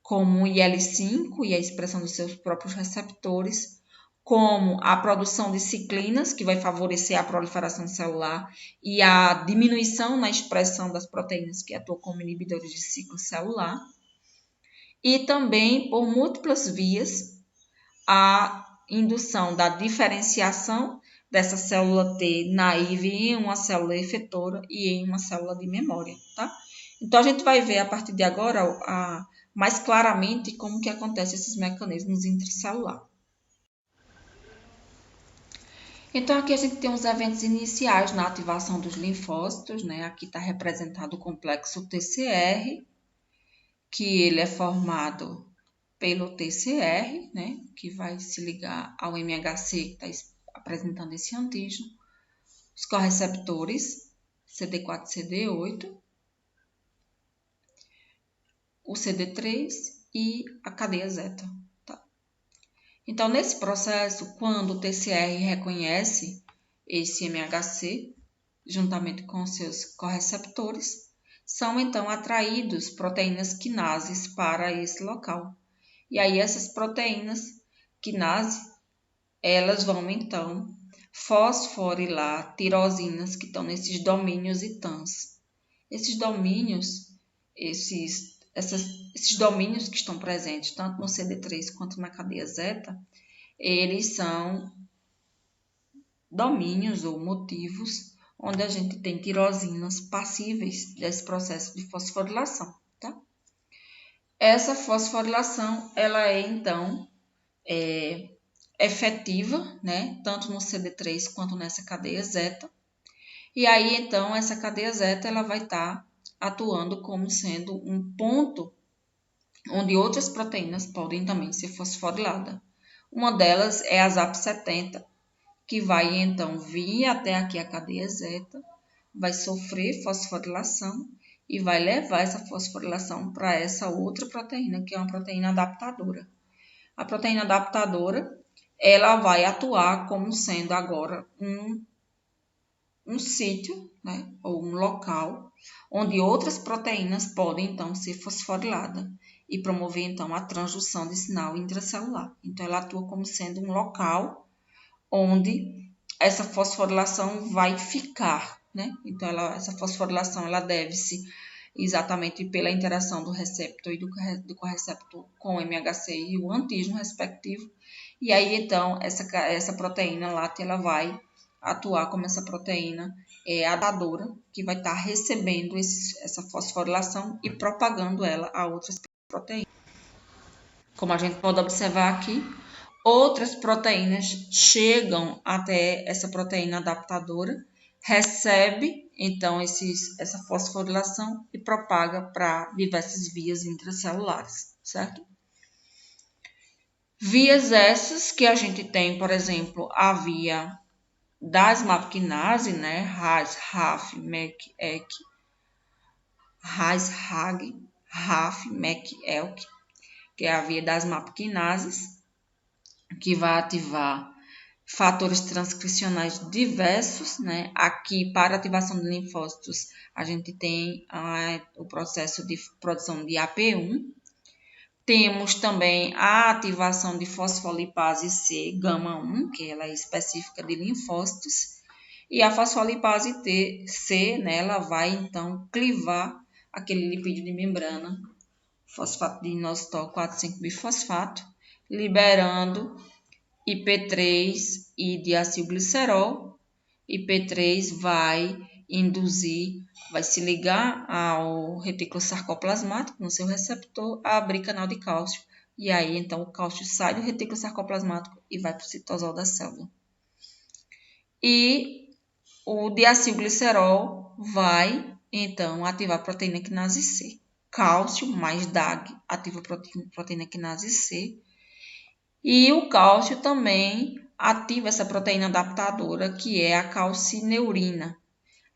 como o IL-5 e a expressão dos seus próprios receptores, como a produção de ciclinas, que vai favorecer a proliferação celular e a diminuição na expressão das proteínas que atuam como inibidores de ciclo celular, e também, por múltiplas vias, a indução da diferenciação dessa célula T naive em uma célula efetora e em uma célula de memória, tá? Então, a gente vai ver a partir de agora mais claramente como que acontecem esses mecanismos intracelular. Então, aqui a gente tem os eventos iniciais na ativação dos linfócitos, né? Aqui está representado o complexo TCR, que ele é formado pelo TCR, né? Que vai se ligar ao MHC, que está apresentando esse antígeno, os correceptores, CD4 e CD8, o CD3 e a cadeia zeta. Tá? Então, nesse processo, quando o TCR reconhece esse MHC, juntamente com seus correceptores, são então atraídos proteínas quinases para esse local. E aí essas proteínas quinase, elas vão então fosforilar tirosinas que estão nesses domínios e TANs. Esses domínios, esses domínios que estão presentes tanto no CD3 quanto na cadeia zeta, eles são domínios ou motivos onde a gente tem tirosinas passíveis desse processo de fosforilação, tá? Essa fosforilação, ela é então efetiva, né? Tanto no CD3 quanto nessa cadeia zeta. E aí, então, essa cadeia zeta, ela vai estar atuando como sendo um ponto onde outras proteínas podem também ser fosforiladas. Uma delas é a ZAP70, que vai então vir até aqui a cadeia zeta, vai sofrer fosforilação e vai levar essa fosforilação para essa outra proteína, que é uma proteína adaptadora. A proteína adaptadora, ela vai atuar como sendo agora um sítio, né, ou um local, onde outras proteínas podem então ser fosforiladas e promover então a transdução de sinal intracelular. Então, ela atua como sendo um local onde essa fosforilação vai ficar, né? Então, essa fosforilação ela deve-se exatamente pela interação do receptor e do correceptor com o MHC e o antígeno respectivo. E aí, então, essa proteína látea ela vai atuar como essa proteína adaptadora, que vai estar recebendo essa fosforilação e propagando ela a outras proteínas. Como a gente pode observar aqui, outras proteínas chegam até essa proteína adaptadora, recebe então essa fosforilação e propaga para diversas vias intracelulares, certo? Vias essas que a gente tem, por exemplo, a via das MAP-quinase, né? RAS, RAF, MEC, EC, RAS, RAG, RAF, MEC, ELC, que é a via das MAP-quinases, que vai ativar fatores transcricionais diversos, né? Aqui, para ativação de linfócitos, a gente tem o processo de produção de AP1. Temos também a ativação de fosfolipase C, gama-1, que ela é específica de linfócitos. E a fosfolipase C, né, ela vai, então, clivar aquele lipídio de membrana, fosfato de inositol 4,5-bifosfato, liberando IP3 e diacilglicerol. IP3 vai se ligar ao retículo sarcoplasmático no seu receptor, a abrir canal de cálcio. E aí, então, o cálcio sai do retículo sarcoplasmático e vai para o citosol da célula. E o diacilglicerol vai, então, ativar a proteína quinase C. Cálcio mais DAG ativa a proteína quinase C. E o cálcio também ativa essa proteína adaptadora, que é a calcineurina.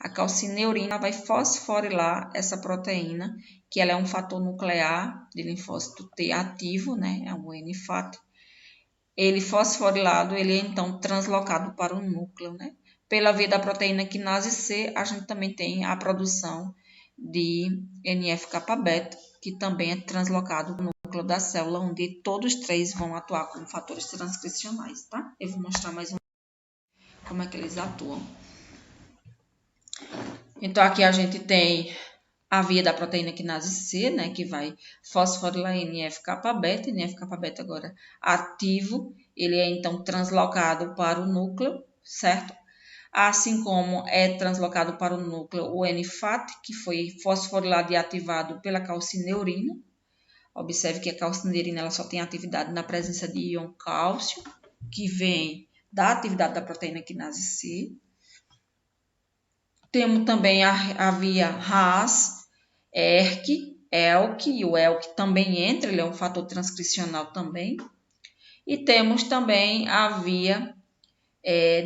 A calcineurina vai fosforilar essa proteína, que ela é um fator nuclear de linfócito T ativo, né? É um NFAT. Ele fosforilado, ele é então translocado para o núcleo, né? Pela via da proteína quinase C, a gente também tem a produção de NF-kappa-beta, que também é translocado no núcleo da célula, onde todos três vão atuar como fatores transcricionais, tá? Eu vou mostrar mais como é que eles atuam. Então, aqui a gente tem a via da proteína quinase C, né, que vai fosforilar NF-kappa-beta. NF-kappa-beta agora ativo, ele é então translocado para o núcleo, certo? Assim como é translocado para o núcleo o NFAT, que foi fosforilado e ativado pela calcineurina. Observe que a calcineurina ela só tem atividade na presença de íon cálcio, que vem da atividade da proteína quinase C. Temos também a via RAS, ERK, ELK, e o ELK também entra, ele é um fator transcricional também. E temos também a via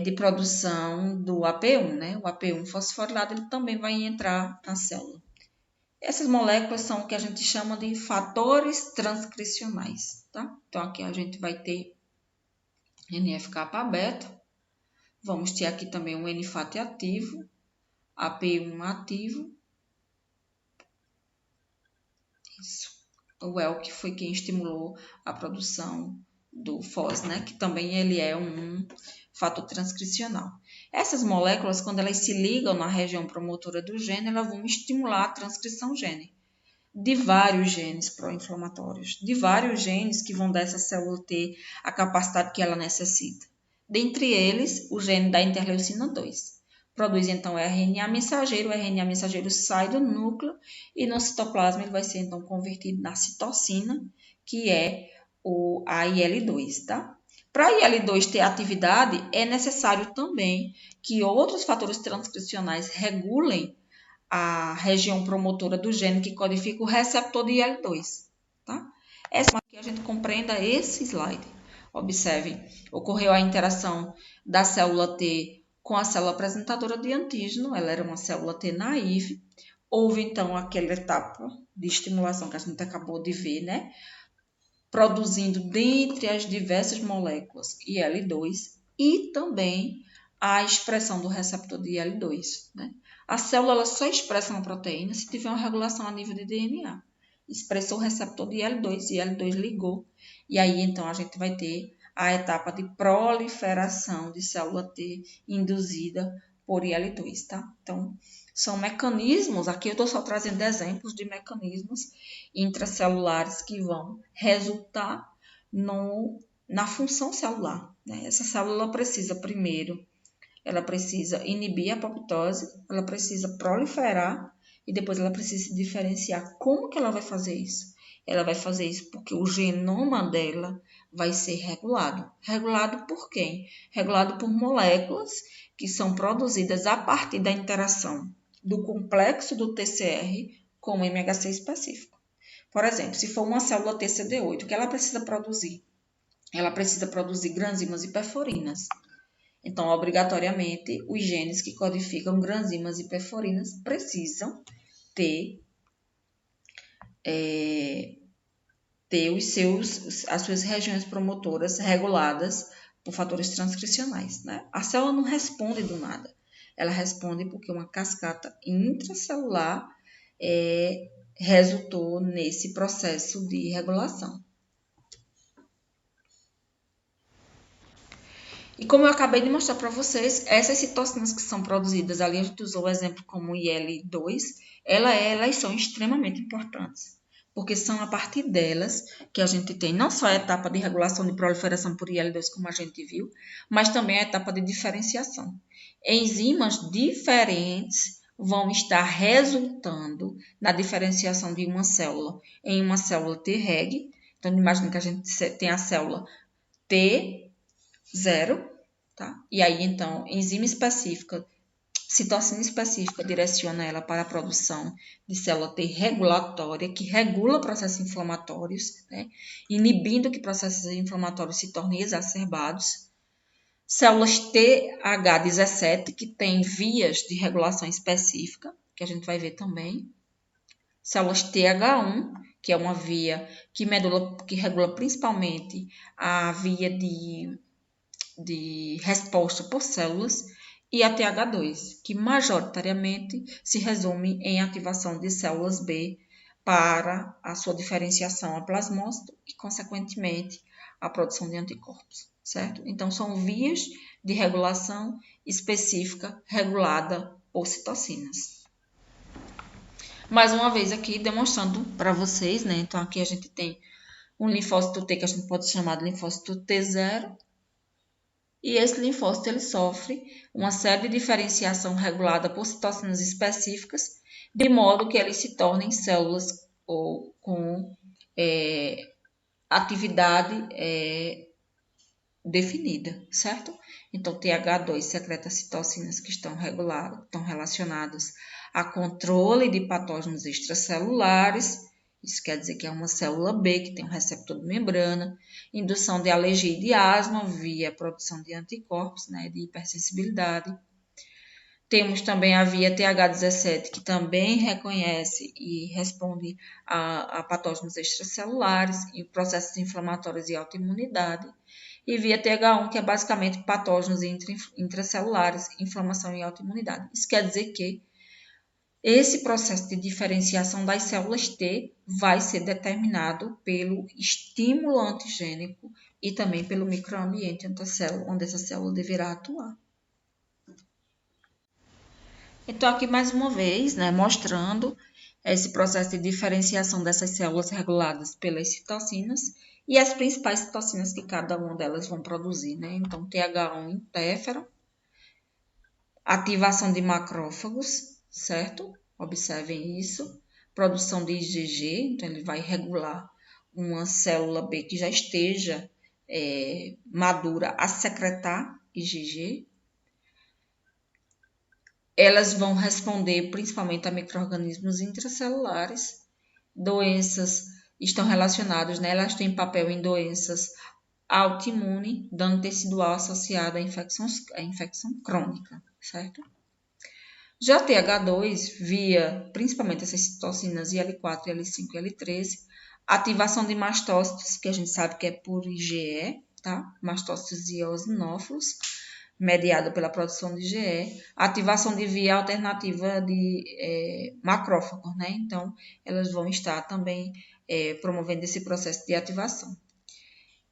de produção do AP1, né? O AP1 fosforilado ele também vai entrar na célula. Essas moléculas são o que a gente chama de fatores transcricionais, tá? Então, aqui a gente vai ter NF-kappa-beta, vamos ter aqui também um NFAT ativo, AP1 ativo. Isso. O ELK foi quem estimulou a produção do FOS, né? Que também ele é um fator transcricional. Essas moléculas, quando elas se ligam na região promotora do gene, elas vão estimular a transcrição gene de vários genes pró-inflamatórios, de vários genes que vão dar essa célula ter a capacidade que ela necessita. Dentre eles, o gene da interleucina 2. Produz então o RNA mensageiro sai do núcleo e no citoplasma ele vai ser então convertido na citocina, que é a IL-2, tá? Para a IL-2 ter atividade, é necessário também que outros fatores transcricionais regulem a região promotora do gene que codifica o receptor de IL-2, tá? É só que a gente compreenda esse slide. Observe, ocorreu a interação da célula T com a célula apresentadora de antígeno, ela era uma célula T naive. Houve então aquela etapa de estimulação que a gente acabou de ver, né? Produzindo dentre as diversas moléculas IL-2 e também a expressão do receptor de IL-2, né? A célula ela só expressa uma proteína se tiver uma regulação a nível de DNA. Expressou o receptor de IL-2 e IL-2 ligou. E aí, então, a gente vai ter a etapa de proliferação de célula T induzida por IL-2, tá? Então, são mecanismos, aqui eu estou só trazendo exemplos de mecanismos intracelulares que vão resultar na função celular, né? Essa célula precisa primeiro ela precisa inibir a apoptose, ela precisa proliferar e depois ela precisa se diferenciar. Como que ela vai fazer isso? Ela vai fazer isso porque o genoma dela vai ser regulado. Regulado por quem? Regulado por moléculas que são produzidas a partir da interação do complexo do TCR com o MHC específico. Por exemplo, se for uma célula TCD8, o que ela precisa produzir? Ela precisa produzir granzimas e perforinas. Então, obrigatoriamente, os genes que codificam granzimas e perforinas precisam ter as suas regiões promotoras reguladas por fatores transcricionais, né? A célula não responde do nada. Ela responde porque uma cascata intracelular resultou nesse processo de regulação. E como eu acabei de mostrar para vocês, essas citocinas que são produzidas, ali a gente usou o exemplo como IL-2, elas são extremamente importantes, porque são a partir delas que a gente tem não só a etapa de regulação de proliferação por IL-2, como a gente viu, mas também a etapa de diferenciação. Enzimas diferentes vão estar resultando na diferenciação de uma célula em uma célula Treg. Então, imagine que a gente tem a célula T0, tá? E aí, então, enzima específica, citocina específica, direciona ela para a produção de célula T regulatória, que regula processos inflamatórios, né? Inibindo que processos inflamatórios se tornem exacerbados. Células TH17, que tem vias de regulação específica, que a gente vai ver também. Células TH1, que é uma via que regula principalmente a via de resposta por células, e a TH2, que majoritariamente se resume em ativação de células B para a sua diferenciação a plasmócito e, consequentemente, a produção de anticorpos, certo? Então, são vias de regulação específica regulada por citocinas. Mais uma vez aqui demonstrando para vocês, né? Então, aqui a gente tem um linfócito T que a gente pode chamar de linfócito T0. E esse linfócito ele sofre uma série de diferenciação regulada por citocinas específicas, de modo que eles se tornem células com atividade definida, certo? Então, TH2 secreta citocinas que estão relacionadas a controle de patógenos extracelulares. Isso quer dizer que é uma célula B que tem um receptor de membrana, indução de alergia e de asma via produção de anticorpos, né, de hipersensibilidade. Temos também a via TH17, que também reconhece e responde a patógenos extracelulares e processos inflamatórios e autoimunidade. E via TH1, que é basicamente patógenos intracelulares, inflamação e autoimunidade. Isso quer dizer que esse processo de diferenciação das células T vai ser determinado pelo estímulo antigênico e também pelo microambiente onde essa célula deverá atuar. Então, aqui mais uma vez, né, mostrando esse processo de diferenciação dessas células reguladas pelas citocinas e as principais citocinas que cada uma delas vão produzir, né? Então, TH1 interferon, ativação de macrófagos, certo? Observem isso. Produção de IgG, então ele vai regular uma célula B que já esteja madura a secretar IgG. Elas vão responder principalmente a micro-organismos intracelulares. Doenças estão relacionadas, né? Elas têm papel em doenças autoimunes, dano tecidual associado à infecção crônica, certo? Já TH2, via principalmente essas citocinas IL4, IL5 e IL13, ativação de mastócitos, que a gente sabe que é por IgE, tá? Mastócitos e eosinófilos, mediada pela produção de IgE, ativação de via alternativa de macrófagos, né? Então, elas vão estar também promovendo esse processo de ativação.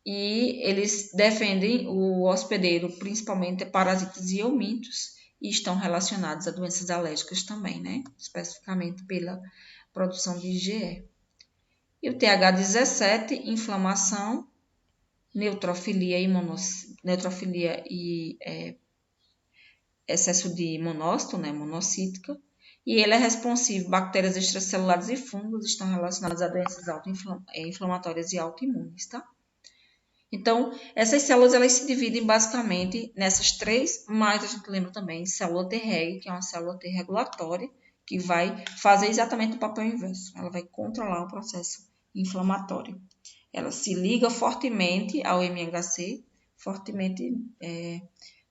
E eles defendem o hospedeiro, principalmente parasitas e eumintos, e estão relacionados a doenças alérgicas também, né? Especificamente pela produção de IgE. E o TH17, inflamação, neutrofilia e excesso de monócito, né, monocítica, e ele é responsivo. Bactérias extracelulares e fungos estão relacionados a doenças inflamatórias e autoimunes, tá? Então, essas células elas se dividem basicamente nessas três, mas a gente lembra também célula Treg, que é uma célula T regulatória, que vai fazer exatamente o papel inverso. Ela vai controlar o processo inflamatório. Ela se liga fortemente ao MHC, fortemente,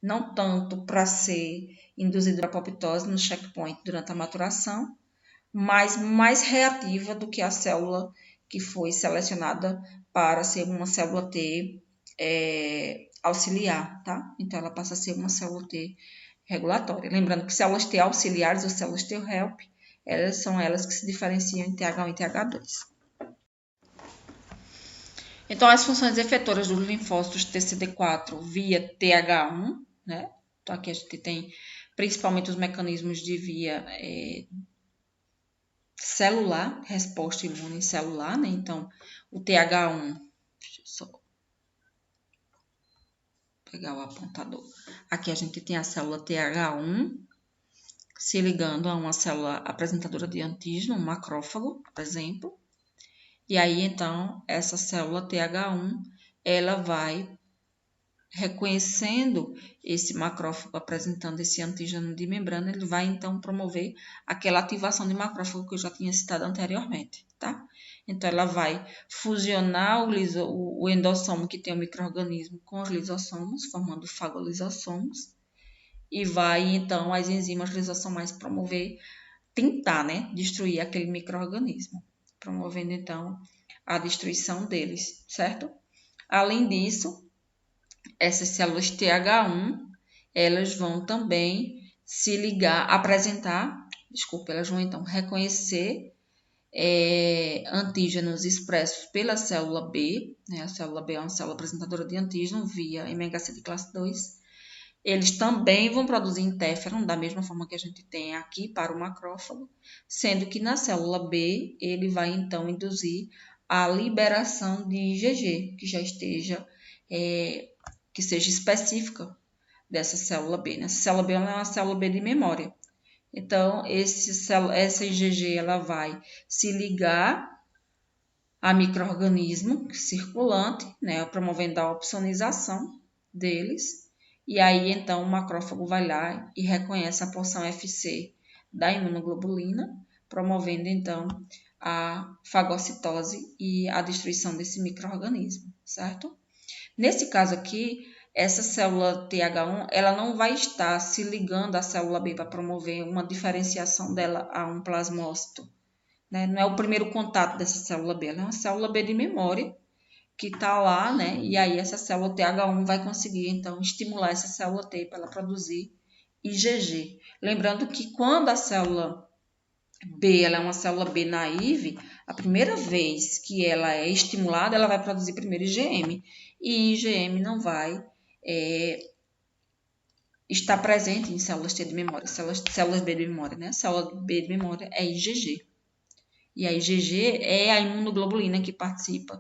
não tanto para ser induzida a apoptose no checkpoint durante a maturação, mas mais reativa do que a célula que foi selecionada para ser uma célula T auxiliar, tá? Então, ela passa a ser uma célula T regulatória. Lembrando que células T auxiliares ou células T help, são elas que se diferenciam em TH1 e TH2. Então, as funções efetoras dos linfócitos TCD4 via TH1, né? Então, aqui a gente tem principalmente os mecanismos de via celular, resposta imune celular, né? Então, o TH1, deixa eu só pegar o apontador. Aqui a gente tem a célula TH1 se ligando a uma célula apresentadora de antígeno, um macrófago, por exemplo. E aí, então, essa célula TH1, ela vai reconhecendo esse macrófago apresentando esse antígeno de membrana, ele vai então promover aquela ativação de macrófago que eu já tinha citado anteriormente, tá? Então, ela vai fusionar o endossomo que tem o micro-organismo com os lisossomos, formando fagolisossomos. E vai, então, as enzimas lisossomais tentar, né, destruir aquele micro-organismo, promovendo, então, a destruição deles, certo? Além disso, essas células TH1, elas vão também se ligar, elas vão, então, reconhecer antígenos expressos pela célula B, né? A célula B é uma célula apresentadora de antígeno via MHC de classe 2. Eles também vão produzir interferon, da mesma forma que a gente tem aqui para o macrófago, sendo que na célula B ele vai então induzir a liberação de IgG, que já esteja, que seja específica dessa célula B. Essa célula B é uma célula B de memória. Então, essa IgG ela vai se ligar a micro-organismo circulante, né, promovendo a opsonização deles. E aí, então, o macrófago vai lá e reconhece a porção FC da imunoglobulina, promovendo, então, a fagocitose e a destruição desse micro-organismo, certo? Nesse caso aqui, essa célula TH1, ela não vai estar se ligando à célula B para promover uma diferenciação dela a um plasmócito, né? Não é o primeiro contato dessa célula B, ela é uma célula B de memória que está lá, né? E aí essa célula TH1 vai conseguir, então, estimular essa célula T para ela produzir IgG. Lembrando que quando a célula B ela é uma célula B naive, a primeira vez que ela é estimulada, ela vai produzir primeiro IgM. E IgM não vai estar presente em células T de memória, células B de memória, né? A célula B de memória é IgG. E a IgG é a imunoglobulina que participa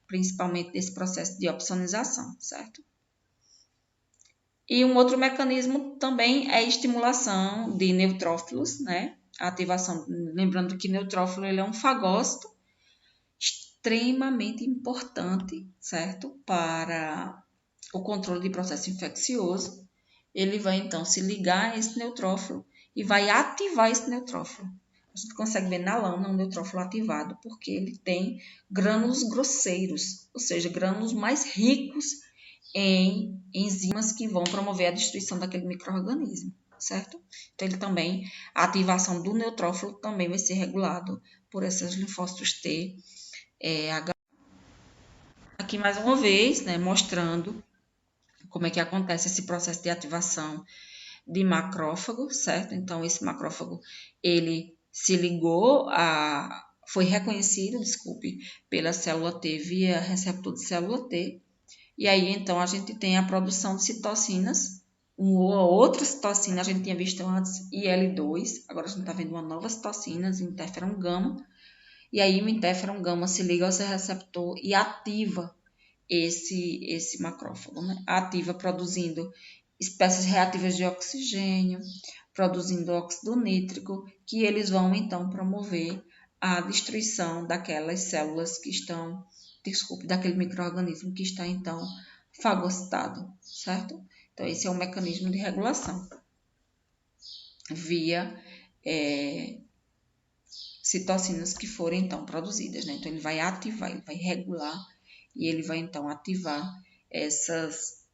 principalmente desse processo de opsonização, certo? E um outro mecanismo também é a estimulação de neutrófilos, né? A ativação, lembrando que neutrófilo ele é um fagócito extremamente importante, certo? Para o controle de processo infeccioso. Ele vai então se ligar a esse neutrófilo e vai ativar esse neutrófilo. A gente consegue ver na lâmina um neutrófilo ativado porque ele tem grânulos grosseiros, ou seja, grânulos mais ricos em enzimas que vão promover a destruição daquele micro-organismo, certo? Então, a ativação do neutrófilo também vai ser regulado por esses linfócitos T. Aqui mais uma vez, né, mostrando como é que acontece esse processo de ativação de macrófago, certo? Então, esse macrófago, ele se ligou foi reconhecido, pela célula T via receptor de célula T. E aí, então, a gente tem a produção de citocinas, uma outra citocina, a gente tinha visto antes, IL-2, agora a gente está vendo uma nova citocina, interferon gama, e aí o interferon gama se liga ao seu receptor e ativa esse macrófago, né? Ativa produzindo espécies reativas de oxigênio, produzindo óxido nítrico, que eles vão então promover a destruição daquelas células que estão, daquele micro-organismo que está então fagocitado, certo? Então esse é o mecanismo de regulação via citocinas que forem então produzidas, né? Então ele vai ativar, ele vai regular e ele vai então ativar essas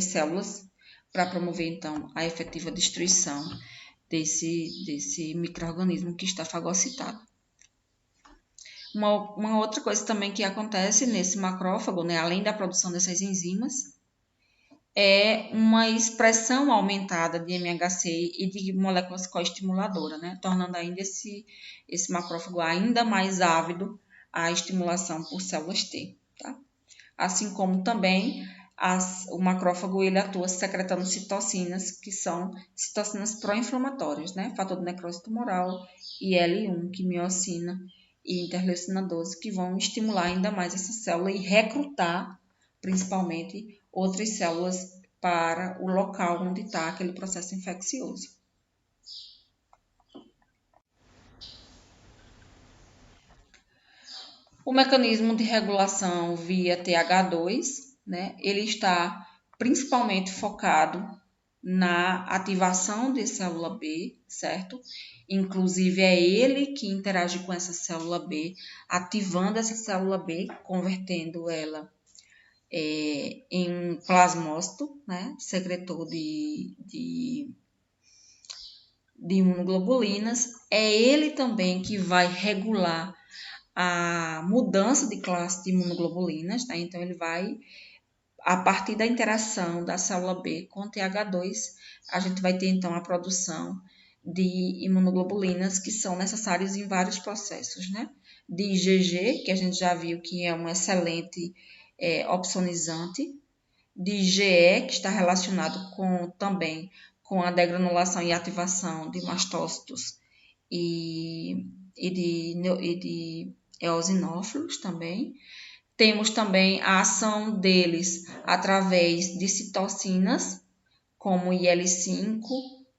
células para promover então a efetiva destruição desse micro-organismo que está fagocitado. Uma outra coisa também que acontece nesse macrófago, né, além da produção dessas enzimas, é uma expressão aumentada de MHC e de moléculas coestimuladoras, né, tornando ainda esse macrófago ainda mais ávido à estimulação por células T. Tá? Assim como também o macrófago ele atua secretando citocinas, que são citocinas pró-inflamatórias, né? Fator de necrose tumoral, IL-1, quimiocina e interleucina 12, que vão estimular ainda mais essa célula e recrutar, principalmente, outras células para o local onde está aquele processo infeccioso. O mecanismo de regulação via TH2, né, ele está principalmente focado na ativação de célula B, certo? Inclusive, é ele que interage com essa célula B, ativando essa célula B, convertendo ela em plasmócito, né? Secretor de imunoglobulinas. É ele também que vai regular a mudança de classe de imunoglobulinas, tá? Então, ele vai, a partir da interação da célula B com o TH2, a gente vai ter, então, a produção de imunoglobulinas que são necessárias em vários processos, né? De IgG, que a gente já viu que é um excelente opsonizante, de IgE, que está relacionado também com a degranulação e ativação de mastócitos e de eosinófilos também. Temos também a ação deles através de citocinas, como IL-5,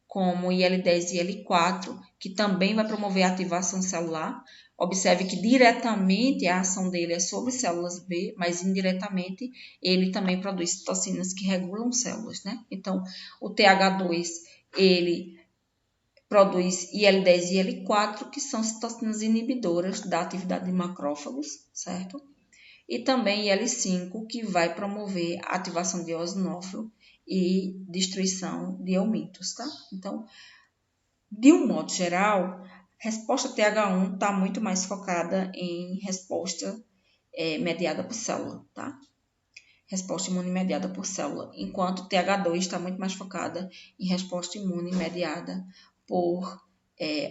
como IL-10 e IL-4, que também vai promover a ativação celular. Observe que diretamente a ação dele é sobre células B, mas indiretamente ele também produz citocinas que regulam células, né? Então, o TH2, ele produz IL-10 e IL-4, que são citocinas inibidoras da atividade de macrófagos, certo? E também IL-5, que vai promover a ativação de eosinófilo e destruição de eumintos, tá? Então, de um modo geral, a resposta TH1 está muito mais focada em resposta mediada por célula, tá? Resposta imune mediada por célula, enquanto TH2 está muito mais focada em resposta imune mediada por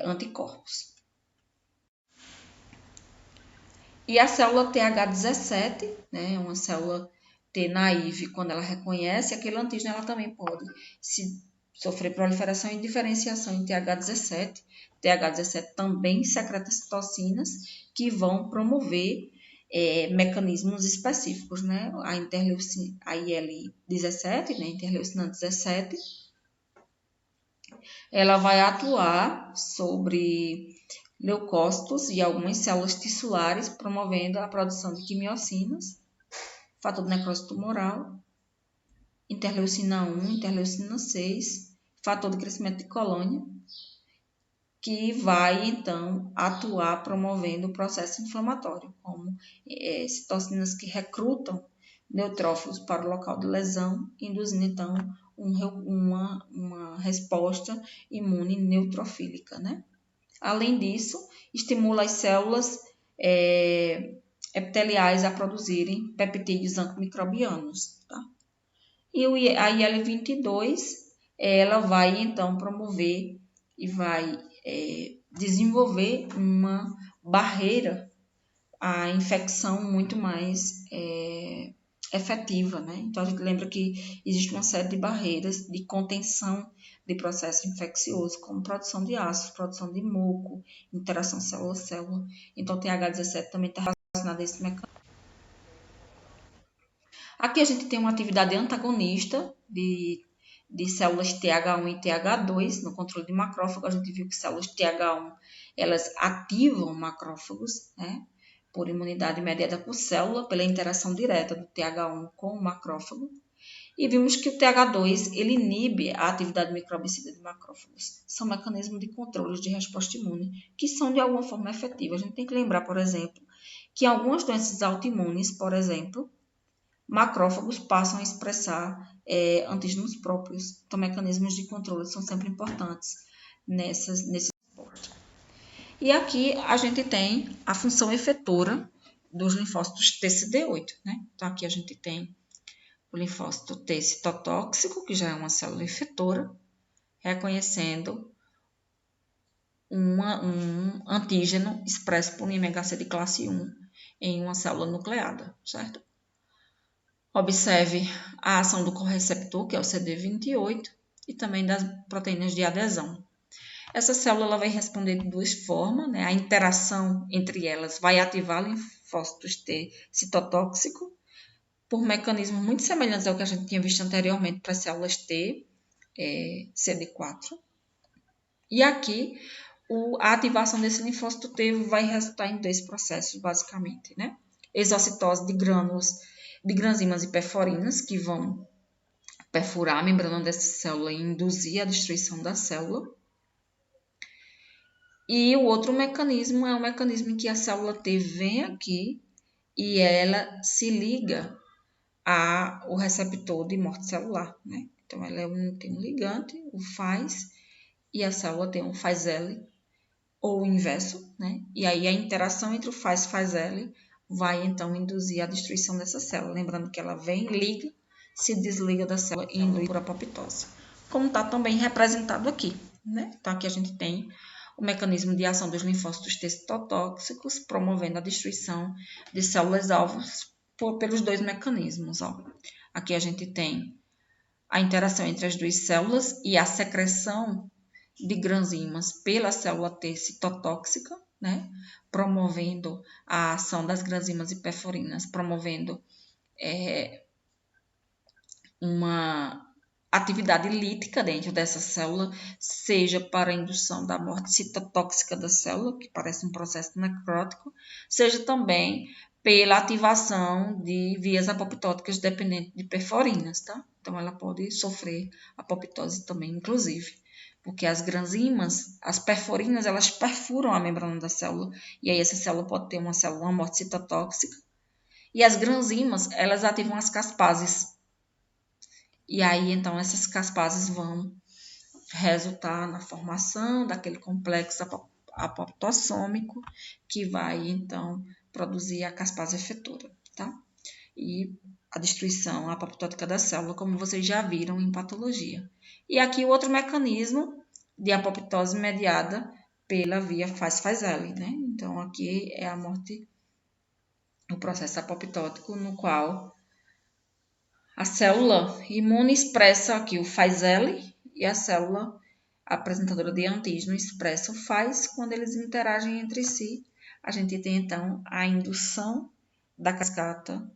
anticorpos. E a célula TH17, né, uma célula T naive, quando ela reconhece aquele antígeno, ela também pode sofrer proliferação e diferenciação em TH17. TH17 também secreta citocinas que vão promover mecanismos específicos, né? A IL-17, né, interleucina 17, ela vai atuar sobre leucócitos e algumas células tissulares, promovendo a produção de quimiocinas, fator de necrose tumoral, interleucina 1, interleucina 6, fator de crescimento de colônia, que vai, então, atuar promovendo o processo inflamatório, como citocinas que recrutam neutrófilos para o local de lesão, induzindo, então, uma resposta imune neutrofílica, né? Além disso, estimula as células epiteliais a produzirem peptídeos antimicrobianos, tá? E a IL-22, ela vai, então, promover e vai desenvolver uma barreira à infecção muito mais efetiva, né? Então, a gente lembra que existe uma série de barreiras de contenção de processo infeccioso, como produção de ácidos, produção de muco, interação célula-célula. Então, o TH17 também está relacionado a esse mecanismo. Aqui a gente tem uma atividade antagonista de células TH1 e TH2 no controle de macrófago. A gente viu que células TH1, elas ativam macrófagos, né? Por imunidade mediada por célula, pela interação direta do TH1 com o macrófago. E vimos que o TH2, ele inibe a atividade microbicida de macrófagos. São mecanismos de controle de resposta imune, que são de alguma forma efetivos. A gente tem que lembrar, por exemplo, que em algumas doenças autoimunes, por exemplo, macrófagos passam a expressar antígenos próprios. Então, mecanismos de controle são sempre importantes nesse suporte. E aqui a gente tem a função efetora dos linfócitos TCD8, né? Então, aqui a gente tem o linfócito T citotóxico, que já é uma célula efetora, reconhecendo um antígeno expresso por IMHC de classe 1 em uma célula nucleada, certo? Observe a ação do correceptor, que é o CD28, e também das proteínas de adesão. Essa célula ela vai responder de duas formas, né? A interação entre elas vai ativar linfócitos T citotóxico, por mecanismos muito semelhantes ao que a gente tinha visto anteriormente para as células T, CD4. E aqui, a ativação desse linfócito T vai resultar em dois processos, basicamente, né? Exocitose de grânulos, de granzimas e perforinas, que vão perfurar a membrana dessa célula e induzir a destruição da célula. E o outro mecanismo é o mecanismo em que a célula T vem aqui e ela se liga ao receptor de morte celular, né? Então, ela tem um ligante, o FAS, e a célula tem um FAS-L, ou o inverso, né? E aí a interação entre o FAS e FAS-L vai, então, induzir a destruição dessa célula. Lembrando que ela vem, liga, se desliga da célula e induz por apoptose. Como está também representado aqui, né? Então, aqui a gente tem o mecanismo de ação dos linfócitos T citotóxicos, promovendo a destruição de células-alvos pelos dois mecanismos, ó. Aqui a gente tem a interação entre as duas células e a secreção de granzimas pela célula T citotóxica, né? Promovendo a ação das granzimas e perforinas, promovendo uma atividade lítica dentro dessa célula, seja para a indução da morte citotóxica da célula, que parece um processo necrótico, seja também pela ativação de vias apoptóticas dependentes de perforinas, tá? Então, ela pode sofrer apoptose também, inclusive, porque as granzimas, as perforinas, elas perfuram a membrana da célula, e aí essa célula pode ter uma morte citotóxica, e as granzimas, elas ativam as caspases. E aí, então, essas caspases vão resultar na formação daquele complexo apoptossômico que vai, então, produzir a caspase efetora, tá? E a destruição apoptótica da célula, como vocês já viram em patologia. E aqui o outro mecanismo de apoptose mediada pela via FAS-FAS-L, né? Então, aqui é a morte, o processo apoptótico no qual a célula imune expressa aqui o FAS-L e a célula apresentadora de antígeno expressa o FAS. Quando eles interagem entre si, a gente tem então a indução da cascata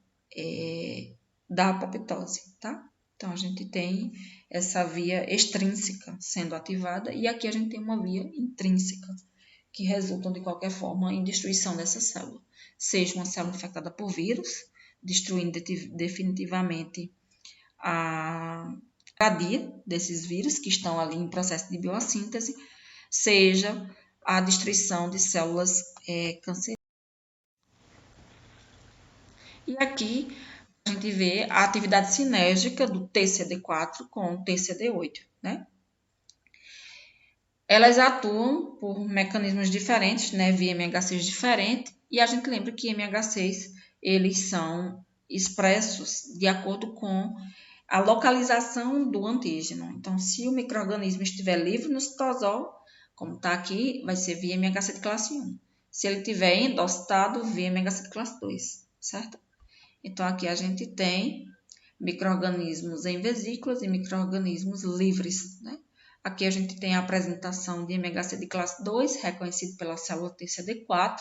da apoptose, tá? Então, a gente tem essa via extrínseca sendo ativada e aqui a gente tem uma via intrínseca que resultam de qualquer forma em destruição dessa célula, seja uma célula infectada por vírus, destruindo definitivamente a cadeia desses vírus que estão ali em processo de bioassíntese, seja a destruição de células cancerígenas. E aqui a gente vê a atividade sinérgica do TCD4 com o TCD8, né? Elas atuam por mecanismos diferentes, né, via MHCs diferente, e a gente lembra que MHCs, eles são expressos de acordo com a localização do antígeno. Então, se o micro-organismo estiver livre no citosol, como está aqui, vai ser via MHC de classe 1. Se ele estiver endocitado, via MHC de classe 2, certo? Então, aqui a gente tem micro-organismos em vesículas e micro-organismos livres, né? Aqui a gente tem a apresentação de MHC de classe 2, reconhecido pela célula TCD4,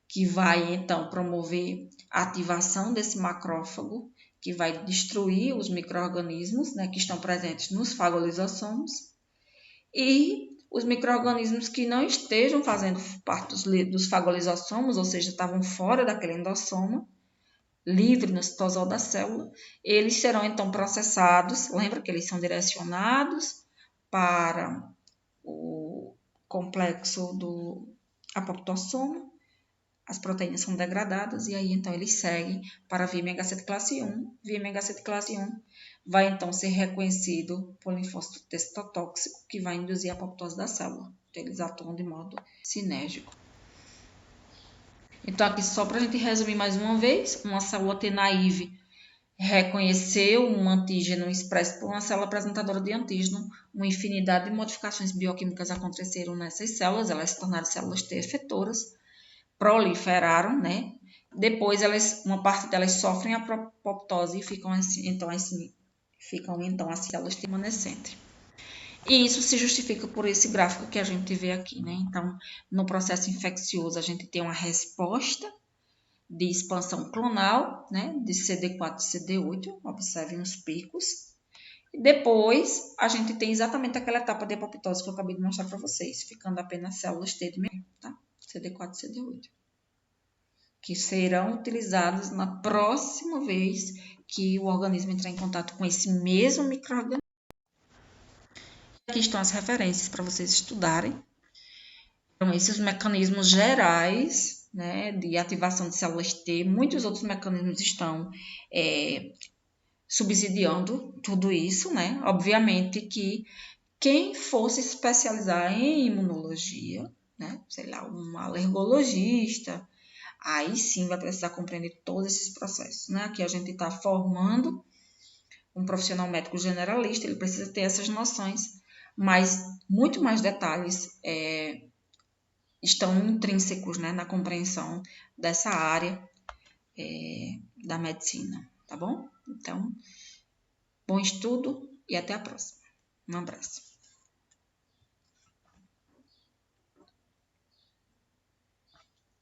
que vai, então, promover a ativação desse macrófago, que vai destruir os micro-organismos, né, que estão presentes nos fagolisossomos, e os micro-organismos que não estejam fazendo parte dos fagolisossomos, ou seja, estavam fora daquele endossoma, livre no citosol da célula, eles serão então processados, lembra que eles são direcionados para o complexo do apoptossoma, as proteínas são degradadas e aí então eles seguem para a via MHC de classe 1. Via MHC de classe 1 vai então ser reconhecido por linfócito T citotóxico que vai induzir a apoptose da célula. Então, eles atuam de modo sinérgico. Então, aqui só para a gente resumir mais uma vez, uma célula T naive reconheceu um antígeno expresso por uma célula apresentadora de antígeno. Uma infinidade de modificações bioquímicas aconteceram nessas células, elas se tornaram células T efetoras, proliferaram, né? Depois uma parte delas sofrem a apoptose e ficam então as células remanescentes. E isso se justifica por esse gráfico que a gente vê aqui, né? Então, no processo infeccioso, a gente tem uma resposta de expansão clonal, né? De CD4 e CD8, observem os picos. E depois, a gente tem exatamente aquela etapa de apoptose que eu acabei de mostrar para vocês, ficando apenas células T de meio, tá? CD4 e CD8. que serão utilizados na próxima vez que o organismo entrar em contato com esse mesmo micro-organismo. Aqui estão as referências para vocês estudarem. Então, esses mecanismos gerais, né, de ativação de células T, muitos outros mecanismos estão subsidiando tudo isso, né? Obviamente que quem fosse especializar em imunologia, né, sei lá, um alergologista, aí sim vai precisar compreender todos esses processos, né? Aqui a gente está formando um profissional médico generalista, ele precisa ter essas noções, mas muito mais detalhes estão intrínsecos, né, na compreensão dessa área da medicina, tá bom? Então, bom estudo e até a próxima. Um abraço.